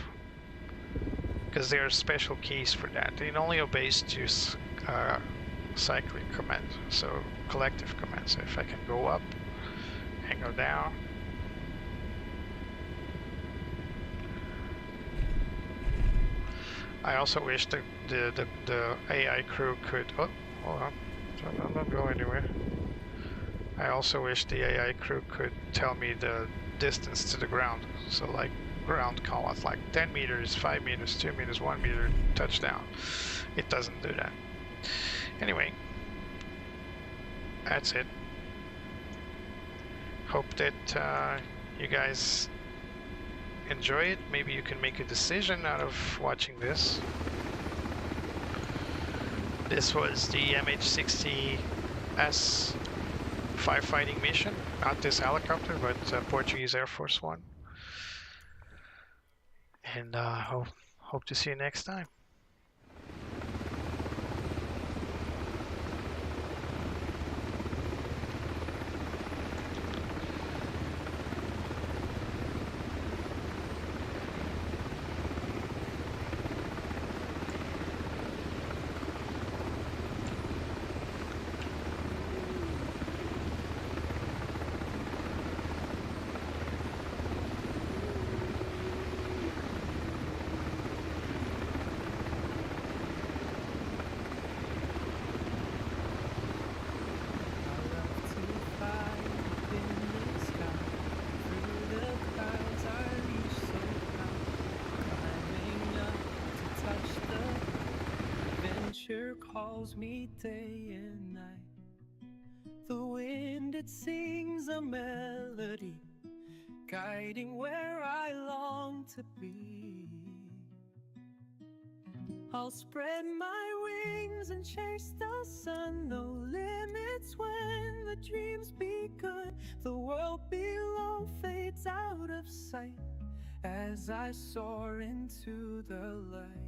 because there are special keys for that. It only obeys to cyclic command, so collective command. So if I can go up and go down, I also wish the AI crew could. Oh, hold on, don't go anywhere. I also wish the AI crew could tell me the distance to the ground. So like ground call out like 10 meters, 5 meters, 2 meters, 1 meter, touchdown. It doesn't do that. Anyway, that's it. Hope that you guys enjoy it. Maybe you can make a decision out of watching this. This was the MH-60S firefighting mission. Not this helicopter, but Portuguese Air Force one. And hope to see you next time. Calls me day and night. The wind, it sings a melody, guiding where I long to be. I'll spread my wings and chase the sun. No limits when the dreams begun. The world below fades out of sight as I soar into the light.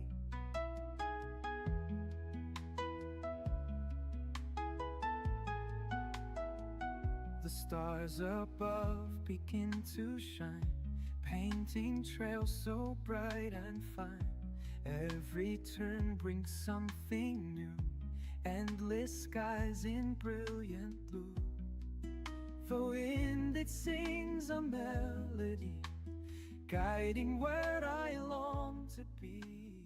The stars above begin to shine, painting trails so bright and fine. Every turn brings something new, endless skies in brilliant blue. The wind, it sings a melody, guiding where I long to be.